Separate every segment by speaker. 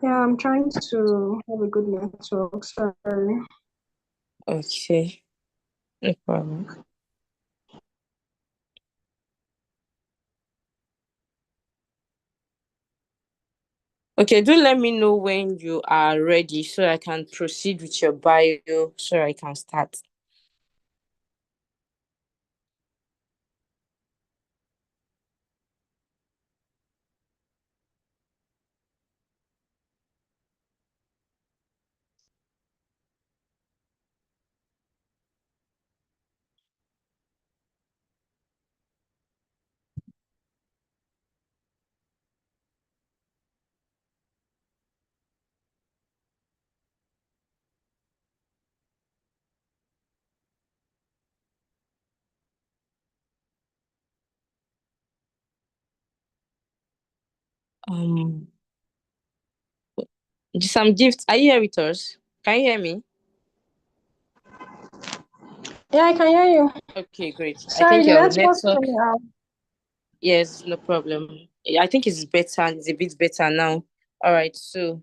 Speaker 1: Yeah, I'm trying to have a good network. Sorry.
Speaker 2: Okay, no problem. Okay, do let me know when you are ready so I can proceed with your bio so I can start. Um, some gifts. Are you here with us? Can you hear me?
Speaker 1: Yeah, I can hear you.
Speaker 2: Okay, great. I
Speaker 1: Sorry,
Speaker 2: think
Speaker 1: the
Speaker 2: your
Speaker 1: network
Speaker 2: network,
Speaker 1: came out.
Speaker 2: yes, no problem. I think it's better. It's a bit better now. All right, so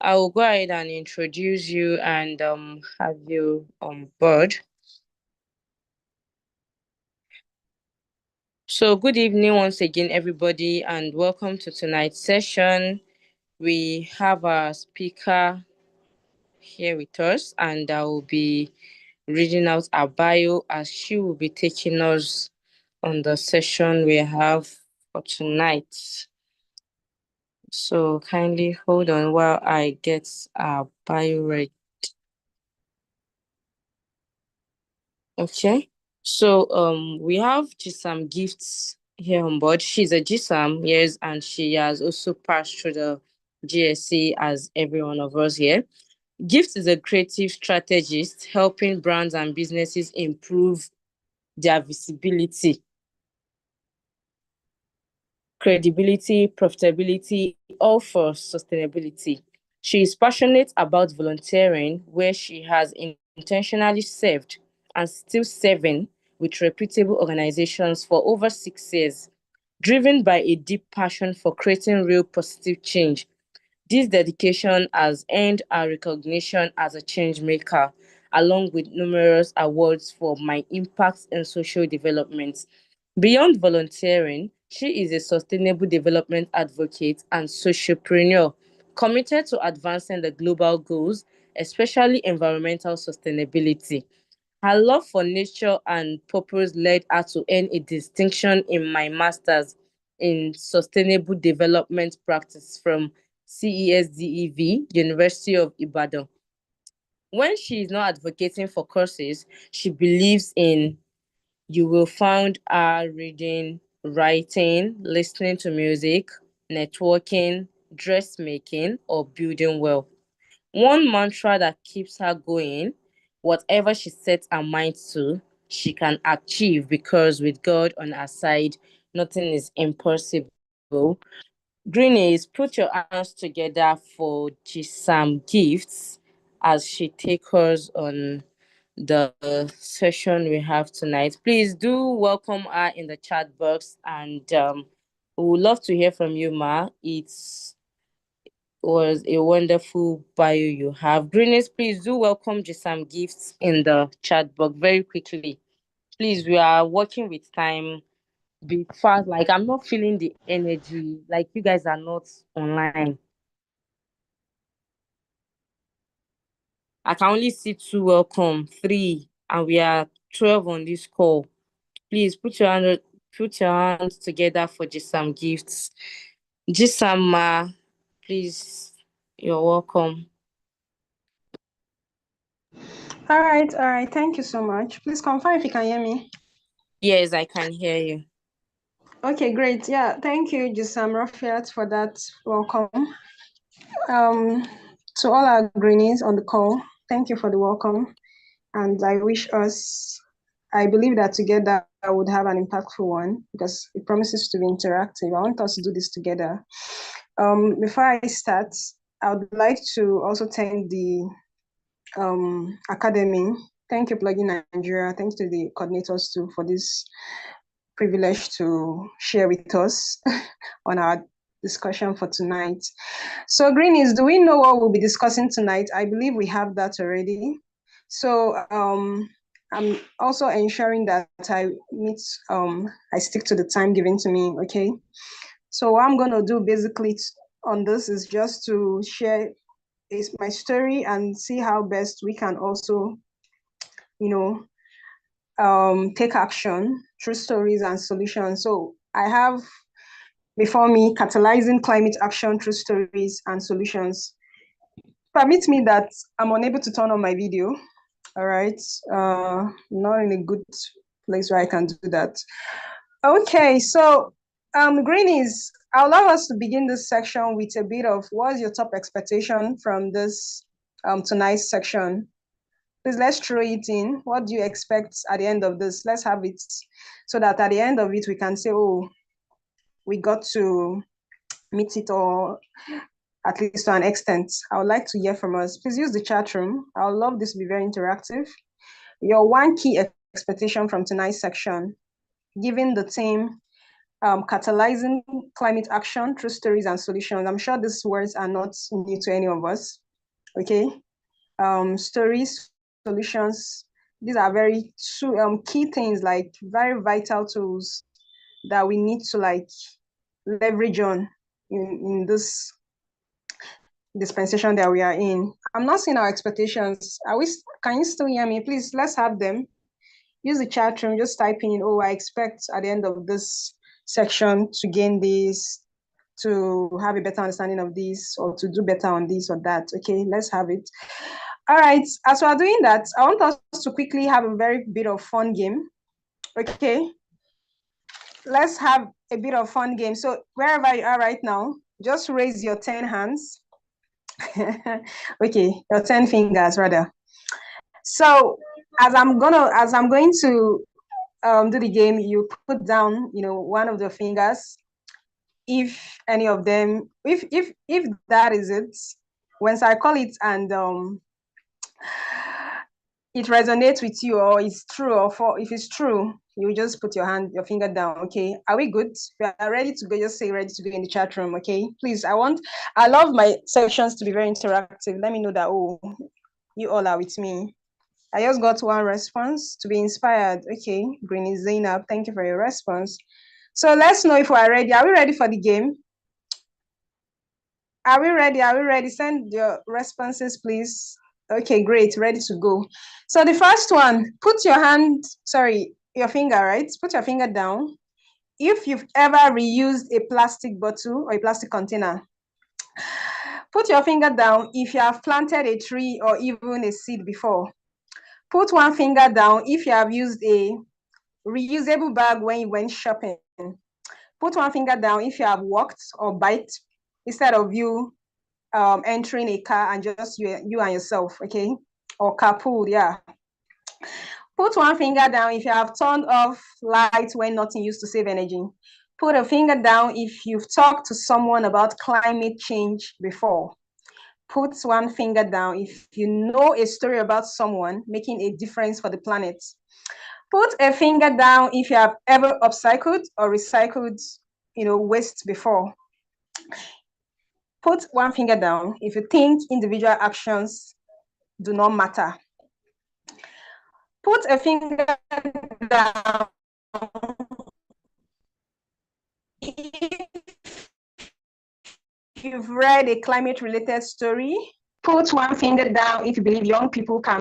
Speaker 2: I will go ahead and introduce you and have you on board. So good evening once again, everybody, and welcome to tonight's session. We have our speaker here with us, and I will be reading out our bio as she will be taking us on the session we have for tonight. So kindly hold on while I get our bio ready. Okay. So we have Gisam Gifts here on board. She's a Gisam, yes, and she has also passed through the GSA as every one of us here. Gift is a creative strategist helping brands and businesses improve their visibility, credibility, profitability, all for sustainability. She is passionate about volunteering, where she has intentionally served and still serving with reputable organizations for over 6 years, driven by a deep passion for creating real positive change. This dedication has earned her recognition as a change maker, along with numerous awards for my impact in social development. Beyond volunteering, she is a sustainable development advocate and socialpreneur committed to advancing the global goals, especially environmental sustainability. Her love for nature and purpose led her to earn a distinction in my master's in sustainable development practice from CESDEV, University of Ibadan. When she is not advocating for courses, she believes in you will find her reading, writing, listening to music, networking, dressmaking, or building wealth. One mantra that keeps her going, whatever she sets her mind to, she can achieve because with God on her side, nothing is impossible. Greenies, put your hands together for Gisam Gifts as she takes us on the session we have tonight. Please do welcome her in the chat box and we would love to hear from you, Ma. Was a wonderful bio you have. Greenies, please do welcome Gisam Gifts in the chat box very quickly. Please, we are working with time. Be fast. Like I'm not feeling the energy. Like you guys are not online. I can only see two welcome, three, and we are 12 on this call. Please put your hands together for Gisam Gifts. Gisam Ma, please, you're welcome.
Speaker 1: All right. Thank you so much. Please confirm if you can hear me.
Speaker 2: Yes, I can hear you.
Speaker 1: Okay, great. Yeah, thank you, Gisam Rafiat, for that welcome. Um, to all our greenies on the call, thank you for the welcome. And I believe that together I would have an impactful one because it promises to be interactive. I want us to do this together. Before I start, I would like to also thank the academy. Thank you, Plugin Nigeria. Thanks to the coordinators too for this privilege to share with us on our discussion for tonight. So Greenies, do we know what we'll be discussing tonight? I believe we have that already. So I'm also ensuring that I stick to the time given to me, okay? So what I'm gonna do basically on this is just to share my story and see how best we can also, take action through stories and solutions. So I have before me catalyzing climate action through stories and solutions. Permit me that I'm unable to turn on my video. All right, not in a good place where I can do that. Okay, so Greenies, I'll allow us to begin this section with a bit of what's your top expectation from this tonight's section. Please let's throw it in. What do you expect at the end of this? Let's have it so that at the end of it we can say, oh, we got to meet it, or at least to an extent. I would like to hear from us. Please use the chat room. I would love this to be very interactive. Your one key expectation from tonight's section, given the theme, catalyzing climate action through stories and solutions. I'm sure these words are not new to any of us, okay? Stories, solutions, these are very key things, like very vital tools that we need to like leverage on in this dispensation that we are in. I'm not seeing our expectations. Can you still hear me? Please, let's have them. Use the chat room, just type in, oh, I expect at the end of this section to gain this, to have a better understanding of this, or to do better on this or that. Okay, let's have it. All right, as we are doing that, I want us to quickly have a very bit of fun game. Okay, let's have a bit of fun game. So wherever you are right now, just raise your 10 hands. Okay, your 10 fingers rather. So as I'm going to do the game, you put down, one of the fingers. If any of them, if that is it, once I call it and it resonates with you, or it's true, or if it's true, you just put your finger down. Okay, are we good? We are ready to go. Just say ready to go in the chat room. Okay, please. I love my sections to be very interactive. Let me know that, oh, you all are with me. I just got one response: to be inspired. Okay, Greeny Zainab, thank you for your response. So let's know if we are ready. Are we ready for the game? Are we ready? Are we ready? Send your responses, please. Okay, great, ready to go. So the first one, put your finger, right? Put your finger down. If you've ever reused a plastic bottle or a plastic container, put your finger down if you have planted a tree or even a seed before. Put one finger down if you have used a reusable bag when you went shopping. Put one finger down if you have walked or biked instead of you entering a car and just you and yourself, okay? Or carpool, yeah. Put one finger down if you have turned off lights when nothing used to save energy. Put a finger down if you've talked to someone about climate change before. Put one finger down if you know a story about someone making a difference for the planet. Put a finger down if you have ever upcycled or recycled, waste before. Put one finger down if you think individual actions do not matter. Put a finger down if you've read a climate-related story. Put one finger down if you believe young people can.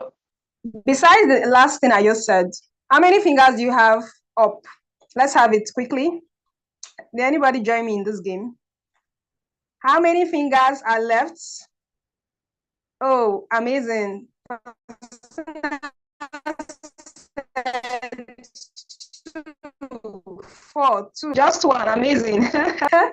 Speaker 1: Besides the last thing I just said, how many fingers do you have up? Let's have it quickly. Did anybody join me in this game? How many fingers are left? Oh, amazing. 4, 2, just one. Amazing. All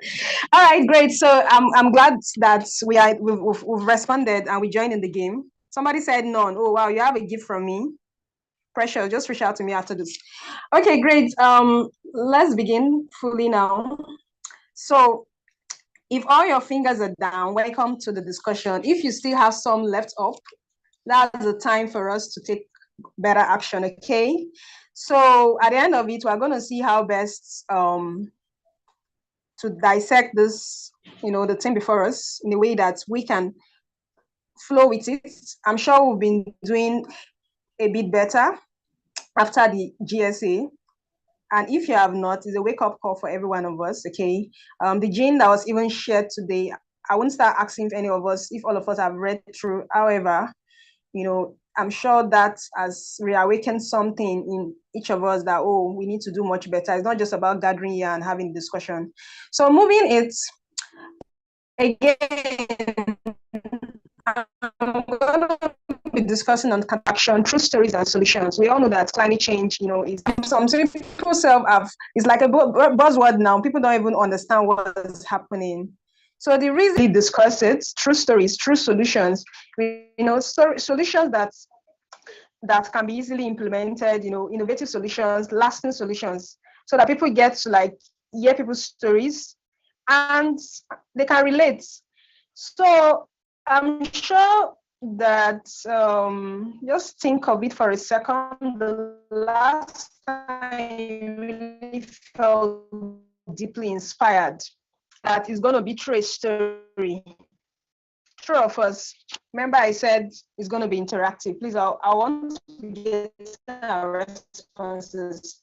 Speaker 1: right, great. So I'm glad that we've responded and we joined in the game. Somebody said none. Oh wow, you have a gift from me. Pressure, just reach out to me after this. Okay, great. Let's begin fully now. So if all your fingers are down, welcome to the discussion. If you still have some left up, that's the time for us to take better action, okay? So at the end of it, we're going to see how best to dissect this the thing before us in a way that we can flow with it. I'm sure we've been doing a bit better after the GSA. And if you have not, it's a wake-up call for every one of us, okay? The gene that was even shared today, I won't start asking if any of us, if all of us have read through. However, I'm sure that has reawakened something in each of us that, oh, we need to do much better. It's not just about gathering here and having discussion. So moving it again, I'm going to be discussing on action, true stories and solutions. We all know that climate change, is something people have, it's like a buzzword now. People don't even understand what is happening. So the reason we discuss it, true stories, true solutions, solutions that can be easily implemented, innovative solutions, lasting solutions, so that people get to hear people's stories and they can relate. So I'm sure that just think of it for a second. The last time you really felt deeply inspired that is going to be through a story. True of us. Remember, I said it's going to be interactive. Please, I want to get our responses.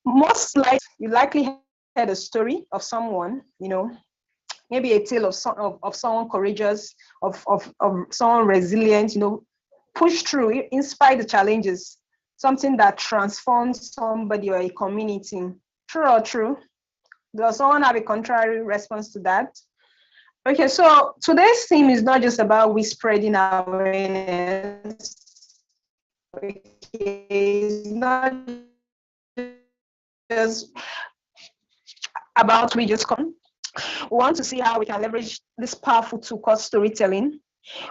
Speaker 1: Most likely, you likely heard a story of someone, maybe a tale of someone courageous, of someone resilient, push through, inspire the challenges, something that transforms somebody or a community. True or true? Does someone have a contrary response to that? Okay, so today's theme is not just about we spreading awareness. Okay, it's not just about we just come. We want to see how we can leverage this powerful tool called storytelling.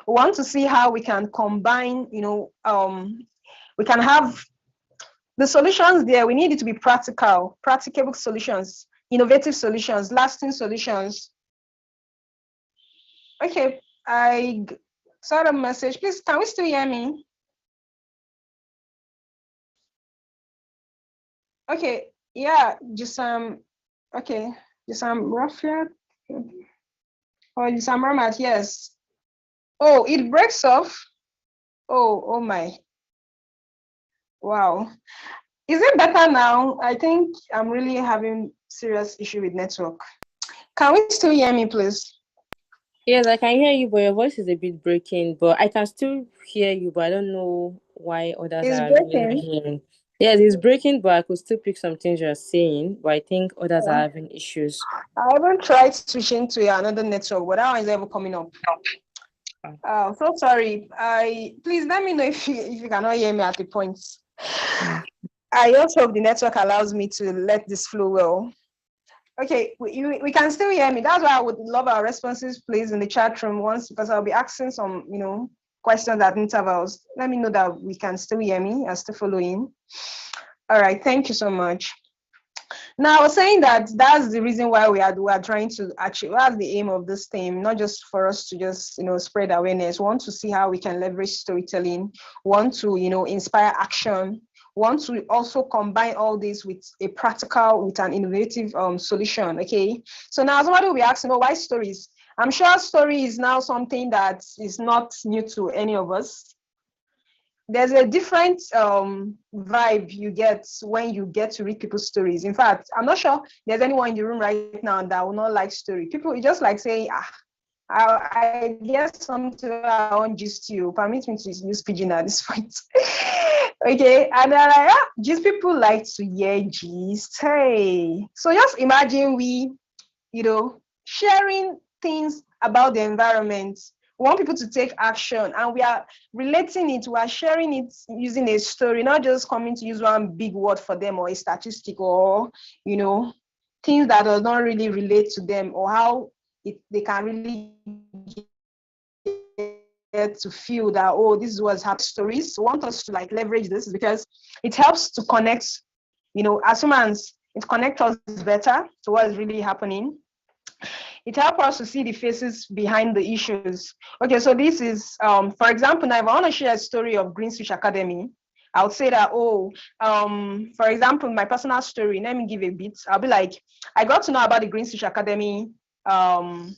Speaker 1: We want to see how we can combine, we can have the solutions there. We need it to be practicable solutions, innovative solutions, lasting solutions. Okay, I saw the message. Please, can we still hear me? Okay, yeah, okay, Rafiat, or Jusam Ramat, yes. Oh, it breaks off. Oh my. Wow. Is it better now? I think I'm really having serious issue with network. Can we still hear me, please?
Speaker 2: Yes, I can hear you, but your voice is a bit breaking. But I can still hear you, but I don't know why others
Speaker 1: It's
Speaker 2: are really not
Speaker 1: breaking.
Speaker 2: hearing. Yes, it's breaking, but I could still pick some things you're saying. But I think others are having issues.
Speaker 1: I haven't tried switching to another network, but that one is ever coming up. So sorry. Please let me know if you cannot hear me at the point. I just hope the network allows me to let this flow well. Okay, we can still hear me. That's why I would love our responses, please, in the chat room once, because I'll be asking some, questions at intervals. Let me know that we can still hear me and still following. All right, thank you so much. Now, I was saying that's the reason why we are trying to achieve. That's the aim of this theme, not just for us to just spread awareness. We want to see how we can leverage storytelling. We want to inspire action. We want to also combine all this with an innovative solution. Okay, so now somebody will be asking, why stories? I'm sure story is now something that is not new to any of us. There's a different vibe you get when you get to read people's stories. In fact, I'm not sure there's anyone in the room right now that will not like story. People just like saying, I guess something I want gist you. Permit me to use pigeon at this point. Okay, and then gist people like to hear gist. Hey, so just imagine we, sharing things about the environment. We want people to take action, and we are relating it, we are sharing it using a story, not just coming to use one big word for them or a statistic or things that does not really relate to them, or how they can really get to feel that, this is what's happening. Stories want us to leverage this because it helps to connect, as humans, it connects us better to what is really happening. It helps us to see the faces behind the issues. Okay, so this is, for example, now if I want to share a story of Green Switch Academy, I would say that, for example, my personal story, let me give a bit. I'll be like, I got to know about the Green Switch Academy um,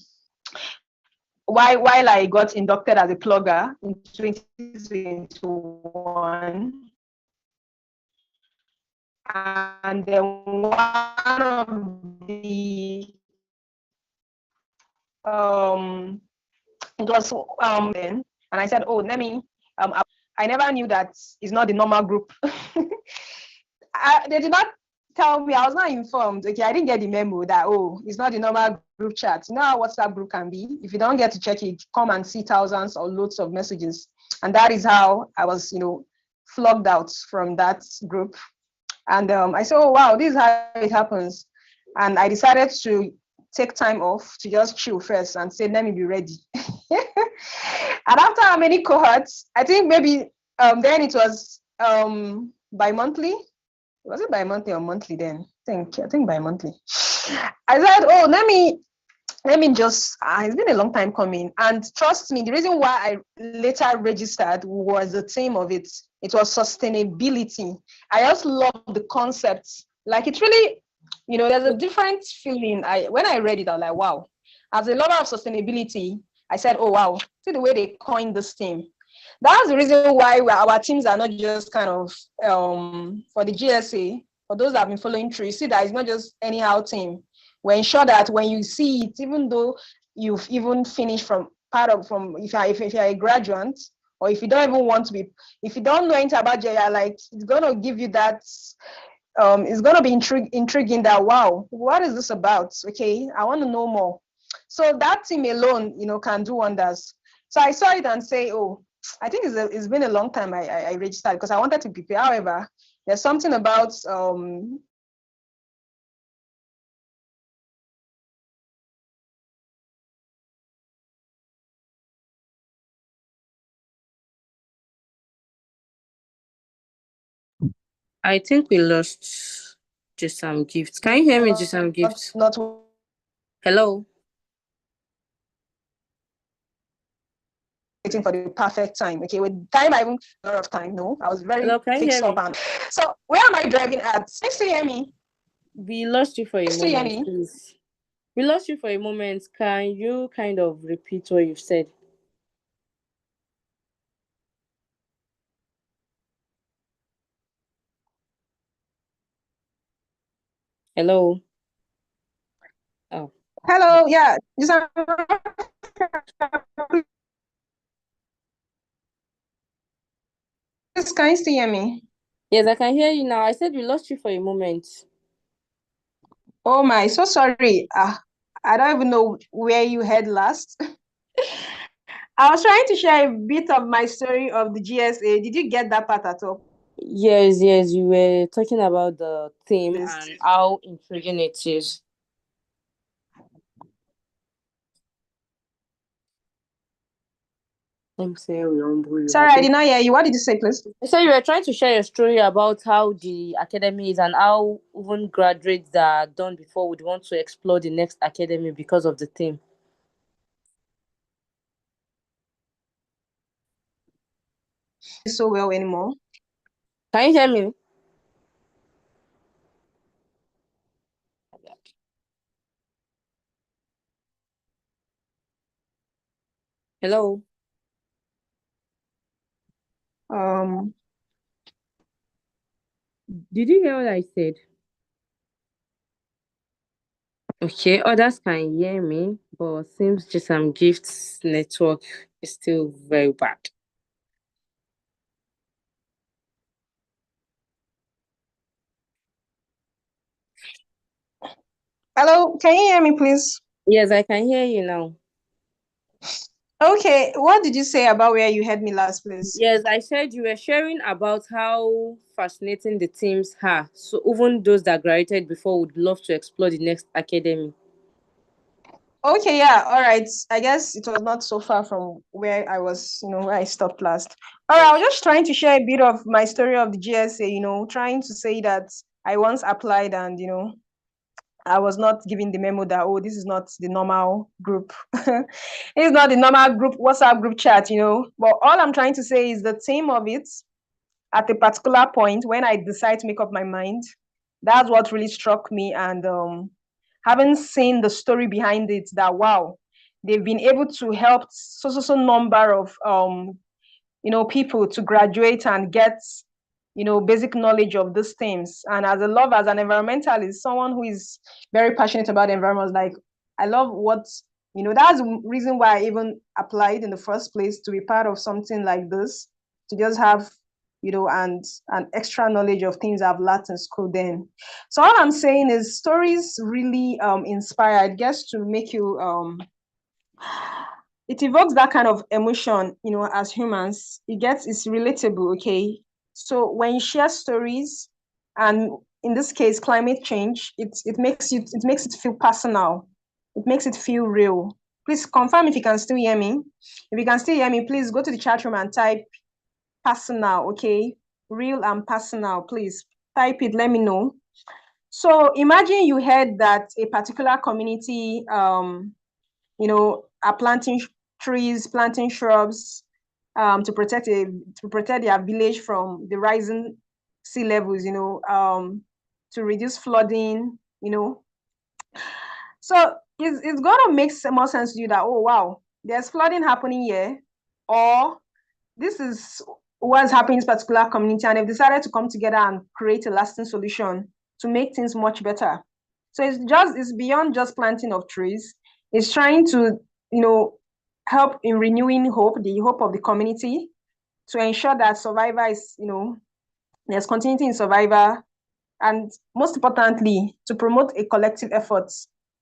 Speaker 1: while I got inducted as a plugger in 2021. And then one of the it was then, and I said, oh, let me I never knew that it's not the normal group. They did not tell me, I was not informed. Okay, I didn't get the memo that, oh, it's not the normal group chat. You know how WhatsApp group can be? If you don't get to check it, come and see thousands or loads of messages. And that is how I was, flogged out from that group. And I said, oh, wow, this is how it happens. And I decided to take time off to just chill first and say, let me be ready. And after how many cohorts, I think maybe then it was bi-monthly. Was it bi-monthly or monthly then? I think bi-monthly. I said, oh, let me just, it's been a long time coming. And trust me, the reason why I later registered was the theme of it. It was sustainability. I just love the concept. Like, it's really, there's a different feeling. When I read it, I was like, wow. As a lover of sustainability, I said, oh, wow. See the way they coined this theme. That's the reason why our teams are not just kind of, for the GSA, for those that have been following through, you see that it's not just anyhow team. We ensure that when you see it, even though you've even finished if you're a graduate, or if you don't even want to be, if you don't know anything about JR, like, it's going to give you that, it's going to be intriguing that, wow, what is this about? Okay, I want to know more. So that team alone, can do wonders. So I saw it and say, oh, I think it's been a long time I registered because I wanted to prepare. However, there's something about
Speaker 2: I think we lost Jisam Gift. Can you hear me, Jisam Gift?
Speaker 1: not
Speaker 2: Hello?
Speaker 1: waiting for the perfect time. Okay, with time, I haven't a lot of time. No, I was very
Speaker 2: Hello, can you
Speaker 1: fixed
Speaker 2: hear
Speaker 1: up.
Speaker 2: me?
Speaker 1: And so, where am I driving at? Please to hear me.
Speaker 2: We lost you for a
Speaker 1: Please to hear
Speaker 2: moment,
Speaker 1: me.
Speaker 2: please. We lost you for a moment. Can you kind of repeat what you've said? Hello? Oh.
Speaker 1: Hello, yeah. Please, can you still hear me?
Speaker 2: Yes, I can hear you now. I said we lost you for a moment.
Speaker 1: Oh my, so sorry. I don't even know where you heard last. I was trying to share a bit of my story of the GSA. Did you get that part at all?
Speaker 2: Yes, you were talking about the theme
Speaker 1: Please.
Speaker 2: and how intriguing it is.
Speaker 1: Sorry, I did not hear you. What did you say, please?
Speaker 2: So you were trying to share your story about how the academy is and how even graduates that are done before would want to explore the next academy because of the theme.
Speaker 1: So well anymore.
Speaker 2: Can you hear me? Hello? Did you hear what I said? Okay, others can hear me, but seems just some gifts network is still very bad.
Speaker 1: Hello, can you hear me, please?
Speaker 2: Yes, I can hear you now.
Speaker 1: Okay, what did you say about where you heard me last, please?
Speaker 2: Yes, I said you were sharing about how fascinating the teams are. So even those that graduated before would love to explore the next academy.
Speaker 1: Okay, yeah, all right. I guess it was not so far from where I was, where I stopped last. All right, I was just trying to share a bit of my story of the GSA, trying to say that I once applied and, I was not given the memo that, oh, this is not the normal group. It's not the normal group, WhatsApp group chat, But all I'm trying to say is the theme of it at a particular point when I decide to make up my mind, that's what really struck me. And haven't seen the story behind it, that wow, they've been able to help so number of people to graduate and get basic knowledge of these things. And as an environmentalist, someone who is very passionate about the environment, like I love what that's the reason why I even applied in the first place, to be part of something like this, to just have and extra knowledge of things I've learned in school then. So all I'm saying is stories really inspire. It gets to make you it evokes that kind of emotion, as humans. It's relatable, okay? So when you share stories, and in this case, climate change, it makes it feel personal. It makes it feel real. Please confirm if you can still hear me. If you can still hear me, please go to the chat room and type personal, okay? Real and personal, please type it, let me know. So imagine you heard that a particular community, are planting trees, planting shrubs, to protect their village from the rising sea levels, to reduce flooding, So it's gonna make more sense to you that, oh wow, there's flooding happening here, or this is what's happening in this particular community, and they've decided to come together and create a lasting solution to make things much better. So it's beyond just planting of trees. It's trying to, help in renewing the hope of the community, to ensure that survivor is, there's continuity in survivor, and most importantly, to promote a collective effort,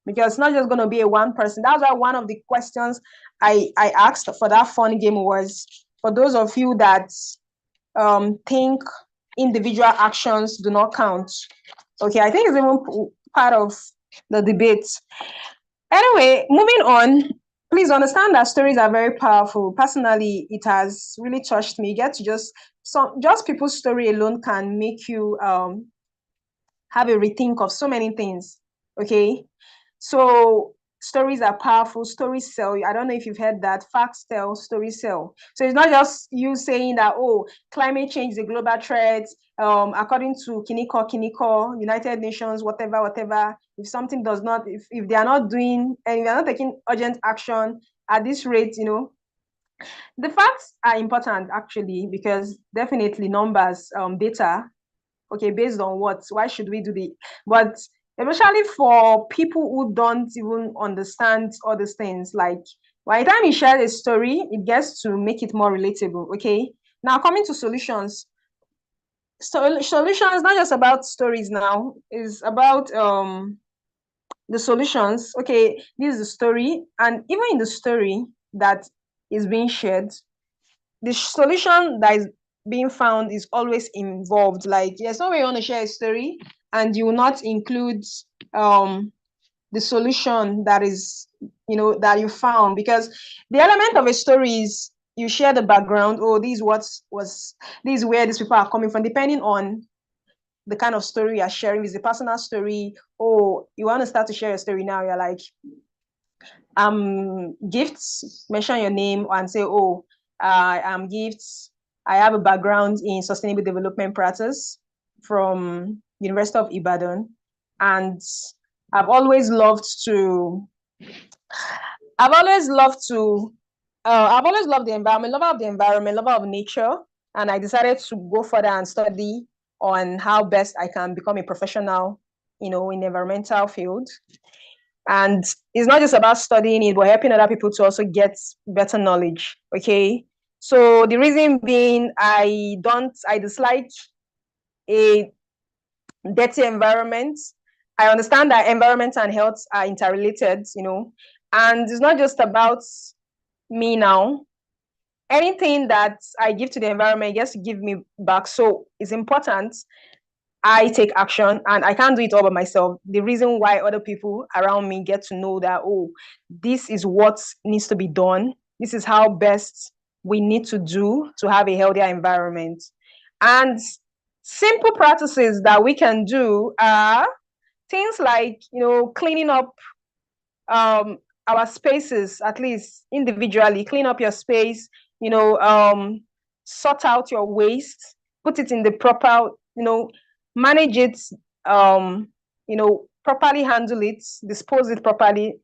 Speaker 1: because it's not just going to be a one person. That's why one of the questions I asked for that fun game was, for those of you that think individual actions do not count. Okay, I think it's even part of the debate. Anyway, moving on, please understand that stories are very powerful. Personally, it has really touched me. You get to just people's story alone can make you have a rethink of so many things. Okay, so stories are powerful. Stories sell. I don't know if you've heard that. Facts tell, stories sell. So it's not just you saying that, oh, climate change is a global threat. According to Kiniko, United Nations, whatever. If something does not, if they are not doing, and if they are not taking urgent action at this rate, the facts are important actually, because definitely numbers, data. Okay, based on what? Why should we do the? But especially for people who don't even understand all these things, like by the time you share a story, it gets to make it more relatable. Okay, now coming to solutions. So solutions not just about stories now, is about the solutions. Okay, this is the story, and even in the story that is being shared, the solution that is being found is always involved. Like, there's no way you want to share a story and you will not include the solution that is, that you found, because the element of a story is you share the background. Oh, this is where these people are coming from, depending on the kind of story you're sharing. Is a personal story. Oh, you want to start to share a story now, you're like, Gifts, mention your name and say, oh, I'm Gifts. I have a background in sustainable development practice from University of Ibadan, and I've always loved to I've always loved to I've always loved the environment, lover of the environment, lover of nature, and I decided to go further and study on how best I can become a professional, in the environmental field. And it's not just about studying it, but helping other people to also get better knowledge. Okay. So the reason being, I dislike a dirty environment. I understand that environment and health are interrelated, and it's not just about me now. Anything that I give to the environment gets to give me back. So it's important I take action, and I can't do it all by myself. The reason why other people around me get to know that, oh, this is what needs to be done. This is how best we need to do to have a healthier environment. And simple practices that we can do are things like, cleaning up our spaces, at least individually. Clean up your space, sort out your waste, put it in the proper, manage it, properly handle it, dispose it properly,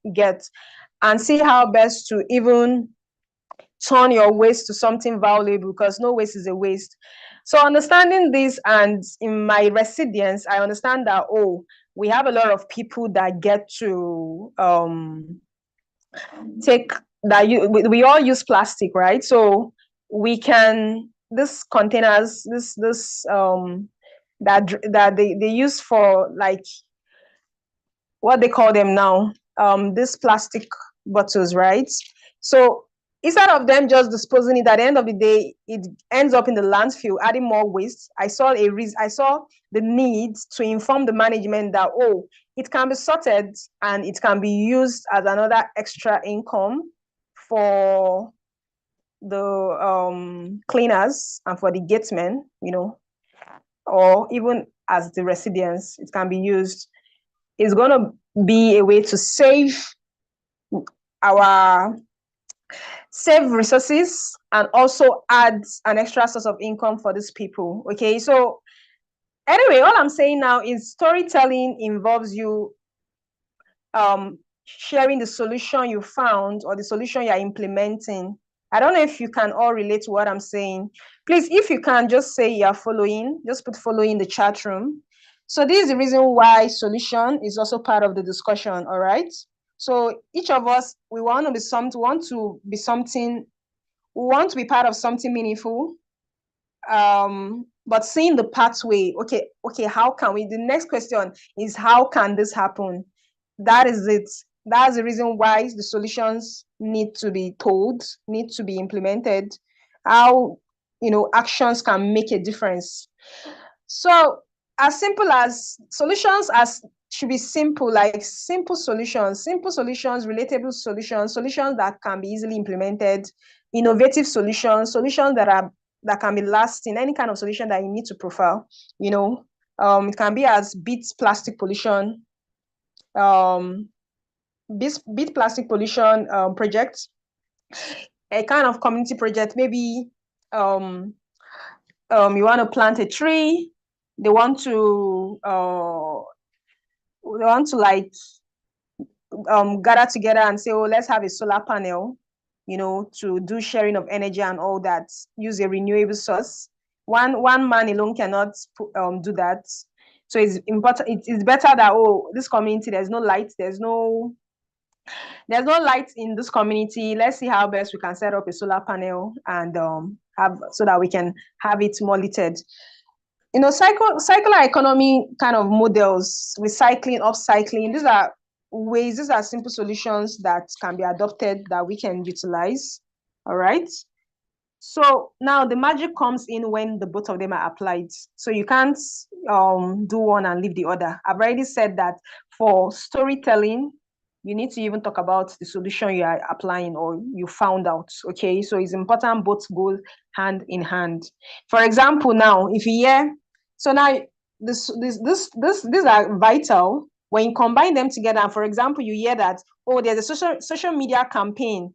Speaker 1: and see how best to even turn your waste to something valuable, because no waste is a waste. So understanding this, and in my residence, I understand that, oh, we have a lot of people that get to take that we all use plastic, right? So we can, this containers, this that they use for, like, what they call them now, this plastic bottles, right? So instead of them just disposing it, at the end of the day, it ends up in the landfill, adding more waste. I saw the need to inform the management that, oh, it can be sorted and it can be used as another extra income for the cleaners and for the gatesmen, or even as the residents, it can be used. It's going to be a way to save resources and also add an extra source of income for these people. Okay, so anyway, all I'm saying now is storytelling involves you sharing the solution you found or the solution you're implementing. I don't know if you can all relate to what I'm saying. Please, if you can, just say you're following, just put following in the chat room. So this is the reason why solution is also part of the discussion, all right? So each of us, we want to be part of something meaningful. But seeing the pathway, okay, how can we? The next question is, how can this happen? That is it. That's the reason why the solutions need to be told, need to be implemented, how, actions can make a difference. So as simple as solutions as should be simple, like simple solutions, relatable solutions that can be easily implemented, innovative solutions that can be lasting, any kind of solution that you need to profile. It can be as beat plastic pollution, beat plastic pollution project, a kind of community project. Maybe you want to plant a tree. They want to like gather together and say, oh, let's have a solar panel, to do sharing of energy and all that. Use a renewable source. One man alone cannot do that. So it's important. It's better that, oh, this community, there's no light, there's no light in this community. Let's see how best we can set up a solar panel and have, so that we can have it more lighted. Circular economy kind of models, recycling, upcycling. These are simple solutions that can be adopted, that we can utilize. All right. So now the magic comes in when the both of them are applied. So you can't do one and leave the other. I've already said that for storytelling, you need to even talk about the solution you are applying or you found out. Okay, so it's important both go hand in hand. For example, now if you hear, so now these are vital when you combine them together. And for example, you hear that, oh, there's a social media campaign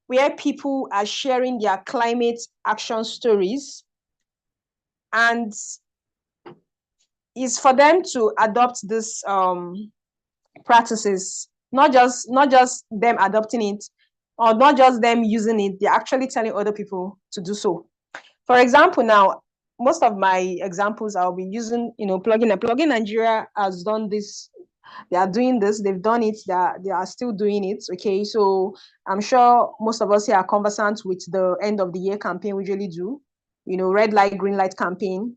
Speaker 1: where people are sharing their climate action stories, and it's for them to adopt this practices, not just them adopting it, or not just them using it, they're actually telling other people to do so. For example, now most of my examples I'll be using, Plugin Nigeria has done this. They are doing this, they've done it, they are still doing it. Okay, so I'm sure most of us here are conversant with the end of the year campaign we usually do, red light, green light campaign.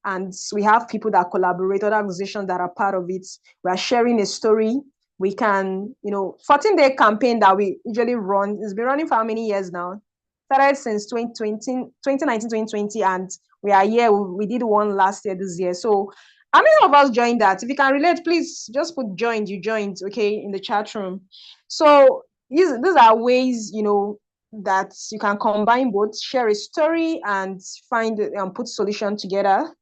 Speaker 1: And we have people that collaborate, other organizations that are part of it. We are sharing a story. We can, 14-day campaign that we usually run. It's been running for how many years now? Started since 2019, 2020, and we are here. We did one last year, this year. So how many of us joined that? If you can relate, please just put joined, you joined, okay, in the chat room. So these are ways, that you can combine both, share a story and find put solution together.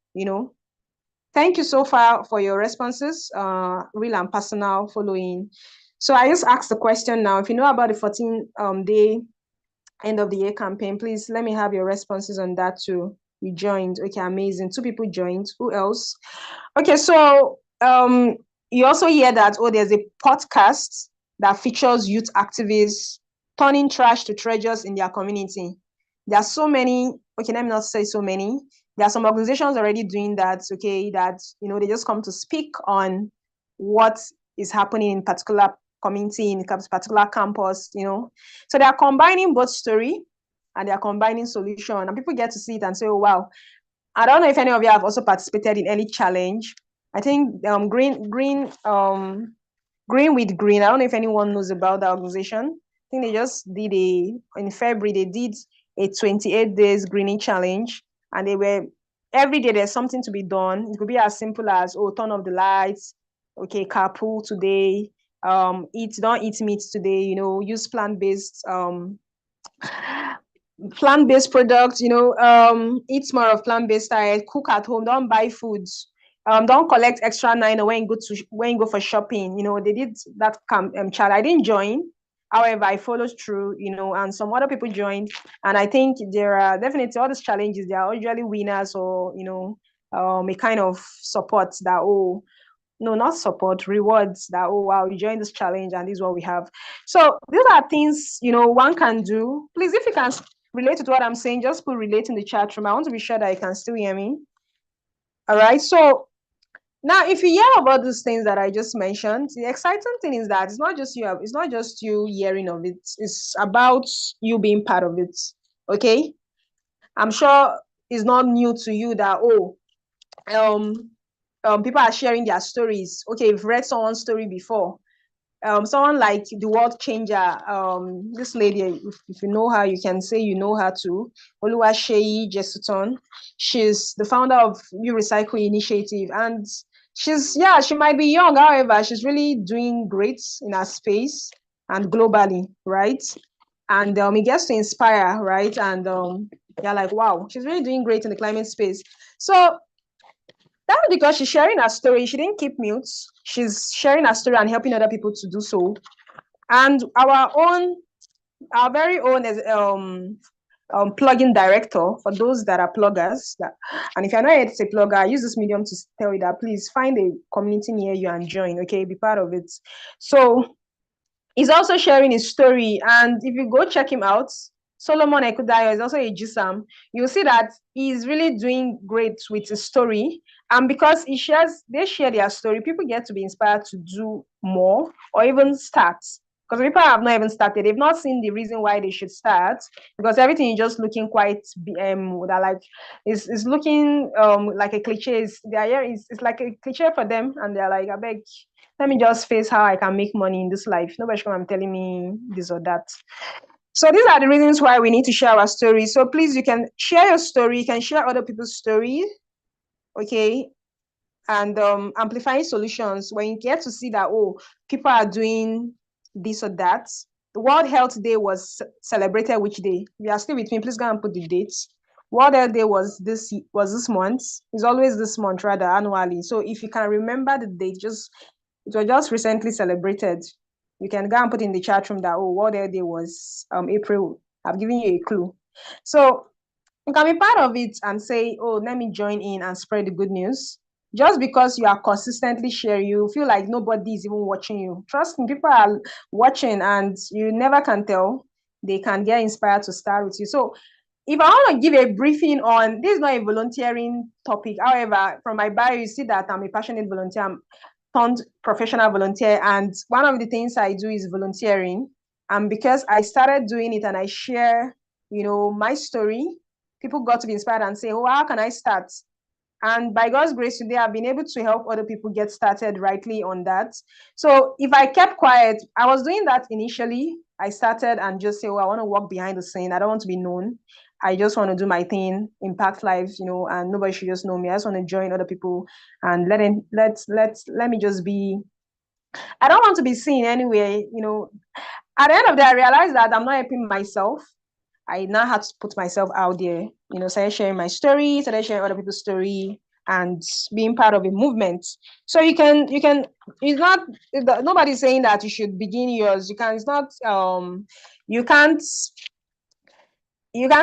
Speaker 1: Thank you so far for your responses, real and personal following. So I just asked the question now, if you know about the 14-day end of the year campaign, please let me have your responses on that too. You joined. Okay, amazing. 2 people joined. Who else? Okay, so You also hear that, oh, there's a podcast that features youth activists turning trash to treasures in their community. There are so many, okay, let me not say so many. There are some organizations already doing that, okay, that, they just come to speak on what is happening in particular community, in particular campus, So they are combining both story and they are combining solution, and people get to see it and say, oh, wow. I don't know if any of you have also participated in any challenge. I think Green with Green. I don't know if anyone knows about that organization. I think they just did in February, they did a 28 days greening challenge, and every day there's something to be done. It could be as simple as, oh, turn off the lights, okay, carpool today, don't eat meat today, use plant-based products, eat more of plant-based diet, cook at home, don't buy foods, don't collect extra 9 when you go for shopping. They did that challenge. I didn't join, however I followed through, and some other people joined, and I think there are definitely all these challenges, there are usually winners, or a kind of support that, oh no, not support, rewards that, oh wow, you joined this challenge and this is what we have. So these are things one can do. Please, if you can relate to what I'm saying, just put relate in the chat room. I want to be sure that you can still hear me. All right, so now if you hear about these things that I just mentioned, the exciting thing is that it's not just you hearing of it, it's about you being part of it. Okay, I'm sure it's not new to you that, people are sharing their stories. Okay, you've read someone's story before. Someone like the world changer, this lady, if you know her, you can say you know her too. Oluwaseyi Jesuton. She's the founder of You Recycle Initiative, and she might be young, however, she's really doing great in her space and globally, right? And it gets to inspire, right? And you're like, wow, she's really doing great in the climate space. So that's because she's sharing her story. She didn't keep mute. She's sharing her story and helping other people to do so. And our very own plugin director, for those that are pluggers, and if you're not yet a plugger, I use this medium to tell you that please find a community near you and join, okay? Be part of it. So he's also sharing his story, and if you go check him out, Solomon Ekudayo is also a GSAM. You'll see that he's really doing great with his story. And because they share their story, people get to be inspired to do more or even start. Because people have not even started, they've not seen the reason why they should start, because everything is just looking quite it's looking like a cliche. It's like a cliche for them, and they're like, I beg, let me just face how I can make money in this life. Nobody's come and telling me this or that. So these are the reasons why we need to share our story. So please, you can share your story, you can share other people's story, okay? And amplifying solutions, when you get to see that, oh, people are doing this or that. The World Health Day was celebrated which day? You are still with me, please go and put the dates. World Health Day was this month. It's always this month, rather, annually. So if you can remember the date, it was just recently celebrated. You can go and put in the chat room that, oh, World Health Day was April. I've given you a clue. So you can be part of it and say, oh, let me join in and spread the good news. Just because you are consistently sharing, you feel like nobody is even watching you. Trust me, people are watching, and you never can tell. They can get inspired to start with you. So if I want to give a briefing on, this is not a volunteering topic. However, from my bio, you see that I'm a passionate volunteer. I'm turned professional volunteer. And one of the things I do is volunteering. And because I started doing it and I share, my story, people got to be inspired and say, oh, how can I start? And by God's grace today, I've been able to help other people get started rightly on that. So if I kept quiet, I was doing that initially. I started and just say, oh, I want to walk behind the scene. I don't want to be known. I just want to do my thing, impact lives, and nobody should just know me. I just want to join other people and let me just be. I don't want to be seen anyway. At the end of the day, I realized that I'm not helping myself. I now had to put myself out there, started sharing my story, started sharing other people's story, and being part of a movement. So it's not, nobody's saying that you should begin yours. You can't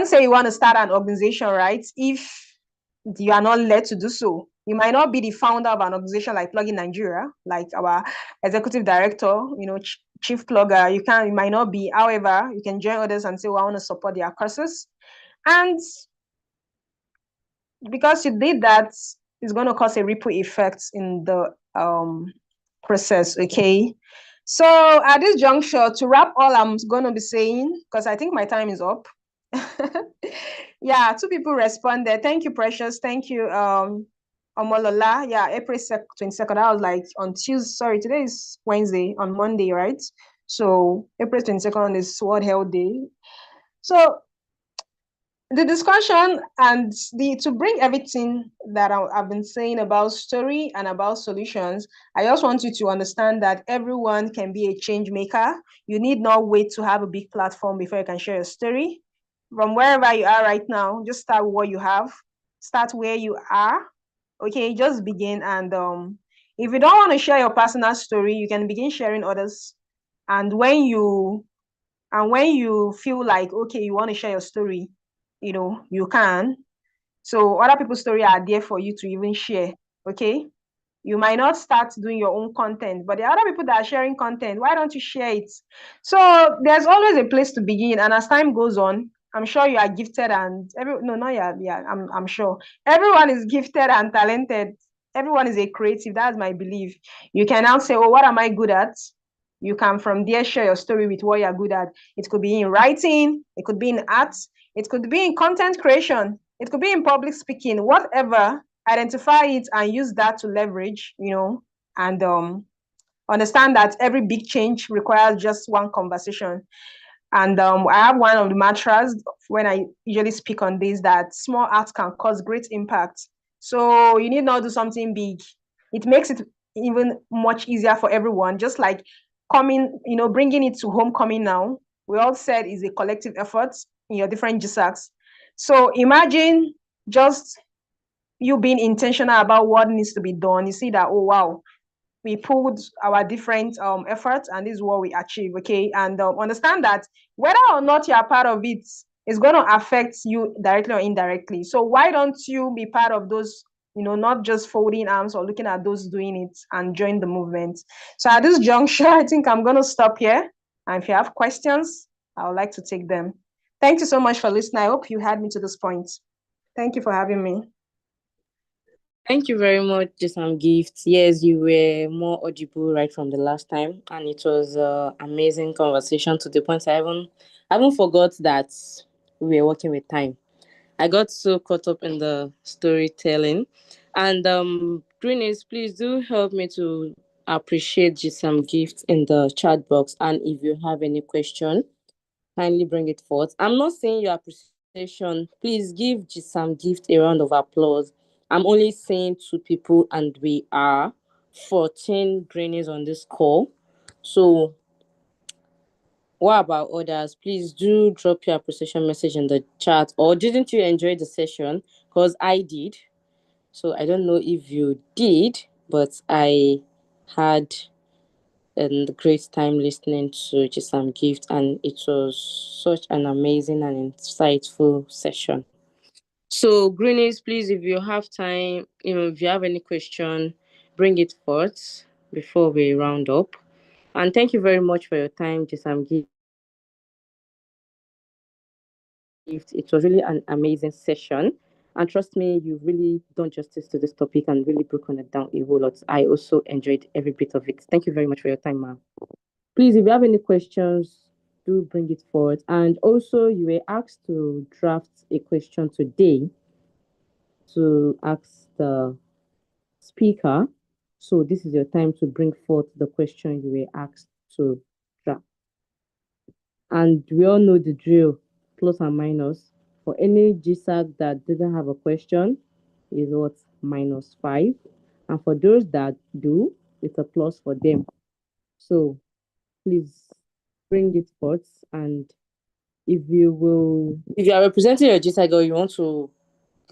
Speaker 1: say you want to start an organization, right? If you are not led to do so. You might not be the founder of an organization like Plugin Nigeria, like our executive director, chief plugger. You might not be. However, you can join others and say, well, I want to support their causes. And because you did that, it's going to cause a ripple effect in the process, okay? So at this juncture, to wrap all I'm going to be saying, because I think my time is up. Yeah, 2 people responded. Thank you, Precious. Thank you, Omolola. Yeah, April 22nd. I was like on Tuesday. Sorry, today is Wednesday. On Monday, right? So April 22nd is World Health Day. So the discussion and to bring everything that I've been saying about story and about solutions, I just want you to understand that everyone can be a change maker. You need not wait to have a big platform before you can share your story. From wherever you are right now, just start with what you have. Start where you are. Okay, just begin. And if you don't want to share your personal story, you can begin sharing others. And when you feel like, okay, you want to share your story, you can. So other people's story are there for you to even share. Okay, you might not start doing your own content, but the other people that are sharing content, why don't you share it? So there's always a place to begin, and as time goes on, I'm sure you are gifted and I'm sure everyone is gifted and talented. Everyone is a creative. That's my belief. You can now say, oh, what am I good at? You can from there share your story with what you're good at. It could be in writing, it could be in art, it could be in content creation, it could be in public speaking, whatever. Identify it and use that to leverage, and understand that every big change requires just one conversation. And I have one of the mantras when I usually speak on this, that small acts can cause great impact. So you need not do something big. It makes it even much easier for everyone. Just like bringing it to homecoming now, we all said is a collective effort in your different GSACs. So imagine just you being intentional about what needs to be done. You see that, oh, wow, we pulled our different efforts and this is what we achieve, okay? And understand that whether or not you are part of it is going to affect you directly or indirectly. So why don't you be part of those, not just folding arms or looking at those doing it and join the movement? So at this juncture, I think I'm going to stop here. And if you have questions, I would like to take them. Thank you so much for listening. I hope you had me to this point. Thank you for having me.
Speaker 2: Thank you very much, Jisam Gift. Yes, you were more audible right from the last time, and it was an amazing conversation to the point I even forgot that we were working with time. I got so caught up in the storytelling. And Greenies, please do help me to appreciate Jisam Gift in the chat box. And if you have any question, kindly bring it forth. I'm not saying your appreciation. Please give Jisam Gift a round of applause. I'm only saying 2 people, and we are 14 greenies on this call. So, what about others? Please do drop your appreciation message in the chat. Or didn't you enjoy the session? Because I did. So, I don't know if you did, but I had a great time listening to Jisam Gift, and it was such an amazing and insightful session. So, Greenies, please, if you have time, if you have any question, bring it forth before we round up. And thank you very much for your time, Jisam Gift. It was really an amazing session. And trust me, you've really done justice to this topic and really broken it down a whole lot. I also enjoyed every bit of it. Thank you very much for your time, ma'am. Please, if you have any questions, do bring it forward. And also, you were asked to draft a question today to ask the speaker. So, this is your time to bring forth the question you were asked to draft. And we all know the drill, plus and minus. For any GSAG that didn't have a question, is what? -5. And for those that do, it's a plus for them. So please bring it forth. And if you are representing your GSAG or you want to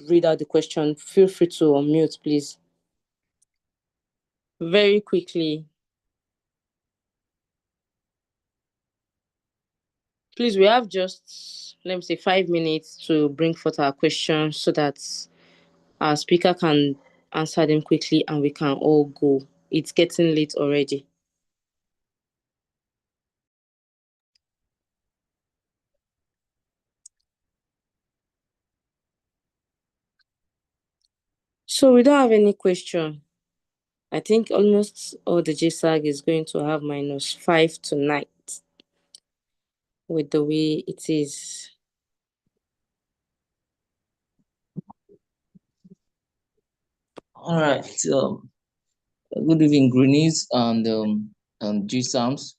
Speaker 2: read out the question, feel free to unmute, please. Very quickly. Please, we have just, let me say, 5 minutes to bring forth our questions so that our speaker can answer them quickly and we can all go. It's getting late already. So we don't have any question. I think almost all the GSAG is going to have -5 tonight with the way it is.
Speaker 3: All right. Good evening, Greenies and GSAMs,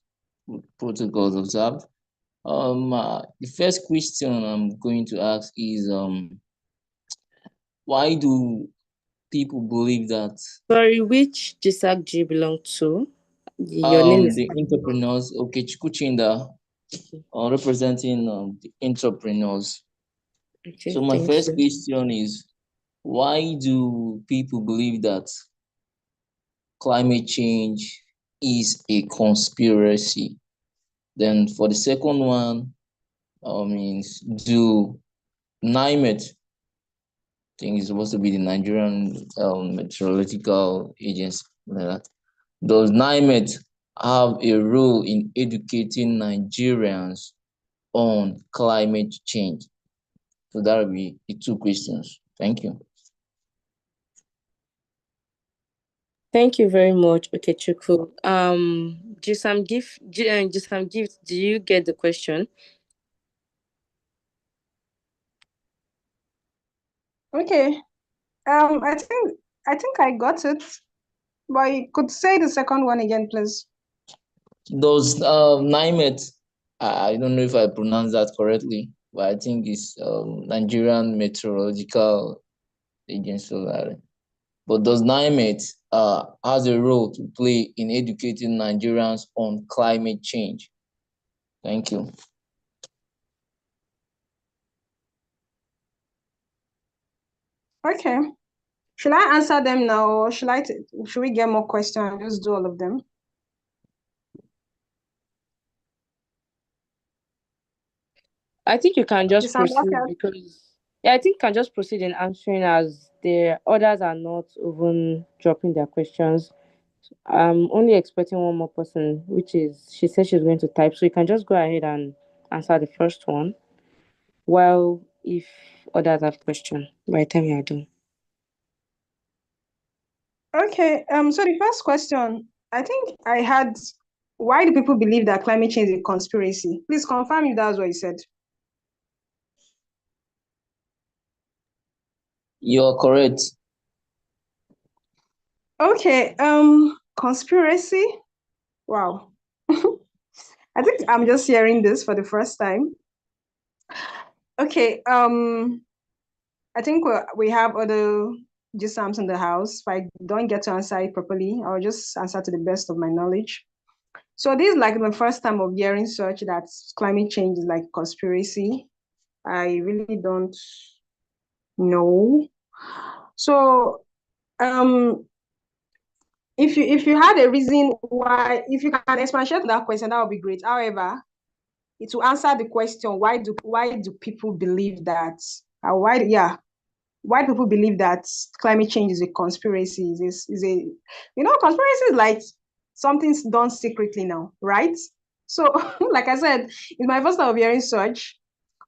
Speaker 3: protocols observed. The first question I'm going to ask is why do people believe that
Speaker 2: Sorry, which GSAG do you belong to? Your name is
Speaker 3: the entrepreneurs, okay, Chikuchinda, representing the entrepreneurs.
Speaker 2: okay,
Speaker 3: So my
Speaker 2: thank
Speaker 3: first
Speaker 2: you.
Speaker 3: question is why do people believe that climate change is a conspiracy? Then for the second one, means do NIMET, I think it's supposed to be the Nigerian Meteorological Agency, like that. Does NIMET have a role in educating Nigerians on climate change? So that would be the two questions. Thank you.
Speaker 2: Thank you very much, Okechukwu. Gisam Gift, do you get the question?
Speaker 1: Okay. I think I got it. But you could say the second one again, please.
Speaker 3: Does NIMET, I don't know if I pronounced that correctly, but I think it's Nigerian Meteorological Agency. But does NIMET has a role to play in educating Nigerians on climate change? Thank you.
Speaker 1: Okay. Should I answer them now, or should we get more questions and just do all of them?
Speaker 2: I think you can just proceed
Speaker 1: Raphael?
Speaker 2: because I think you can just proceed in answering as the others are not even dropping their questions. I'm only expecting one more person, which is she said she's going to type. So you can just go ahead and answer the first one. Well, if others have question by the time you are done.
Speaker 1: Okay. So the first question, I think I had, why do people believe that climate change is a conspiracy? Please confirm if that's what you said.
Speaker 3: You're correct.
Speaker 1: Okay. Conspiracy. Wow. I think I'm just hearing this for the first time. Okay. I think we have other GSAMs in the house. If I don't get to answer it properly, I'll just answer to the best of my knowledge. So this is like the first time of hearing such that climate change is like conspiracy. I really don't know. So if you had a reason why, if you can expatiate on that question, that would be great. However, it will answer the question, why do people believe that? Why do people believe that climate change is a conspiracy? Conspiracy is like something's done secretly now, right? So, like I said, it's my first time of hearing such.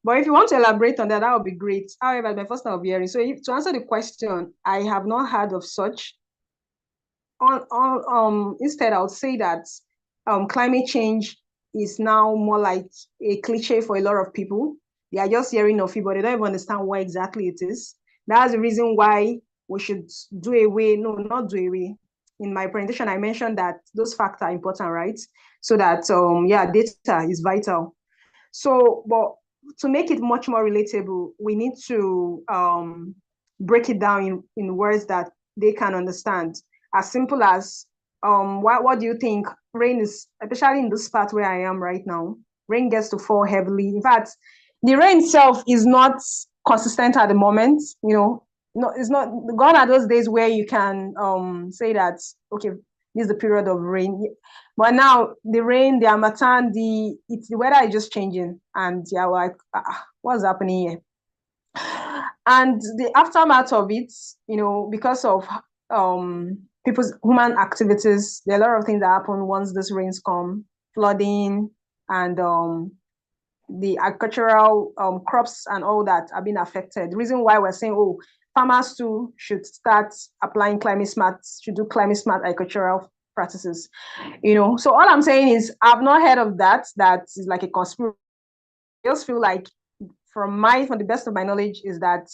Speaker 1: But if you want to elaborate on that, that would be great. However, my first time of hearing. So, to answer the question, I have not heard of such. Instead, I would say that climate change is now more like a cliche for a lot of people. They are just hearing of it, but they don't even understand what exactly it is. That's the reason why we should do away. No, not do away. In my presentation, I mentioned that those facts are important, right? So that data is vital. So, but to make it much more relatable, we need to break it down in words that they can understand. As simple as what do you think rain is, especially in this part where I am right now, rain gets to fall heavily. In fact, the rain itself is not consistent at the moment. No, it's not. Gone are those days where you can say that, okay, this is the period of rain. But now the rain, the harmattan, the weather is just changing, and you're like, what's happening here? And the aftermath of it, because of people's human activities. There are a lot of things that happen once these rains come, flooding and the agricultural crops and all that are being affected. The reason why we're saying, oh, farmers too should start applying climate smart, should do climate smart agricultural practices. So all I'm saying is I've not heard of that. That is like a conspiracy. I just feel like from the best of my knowledge is that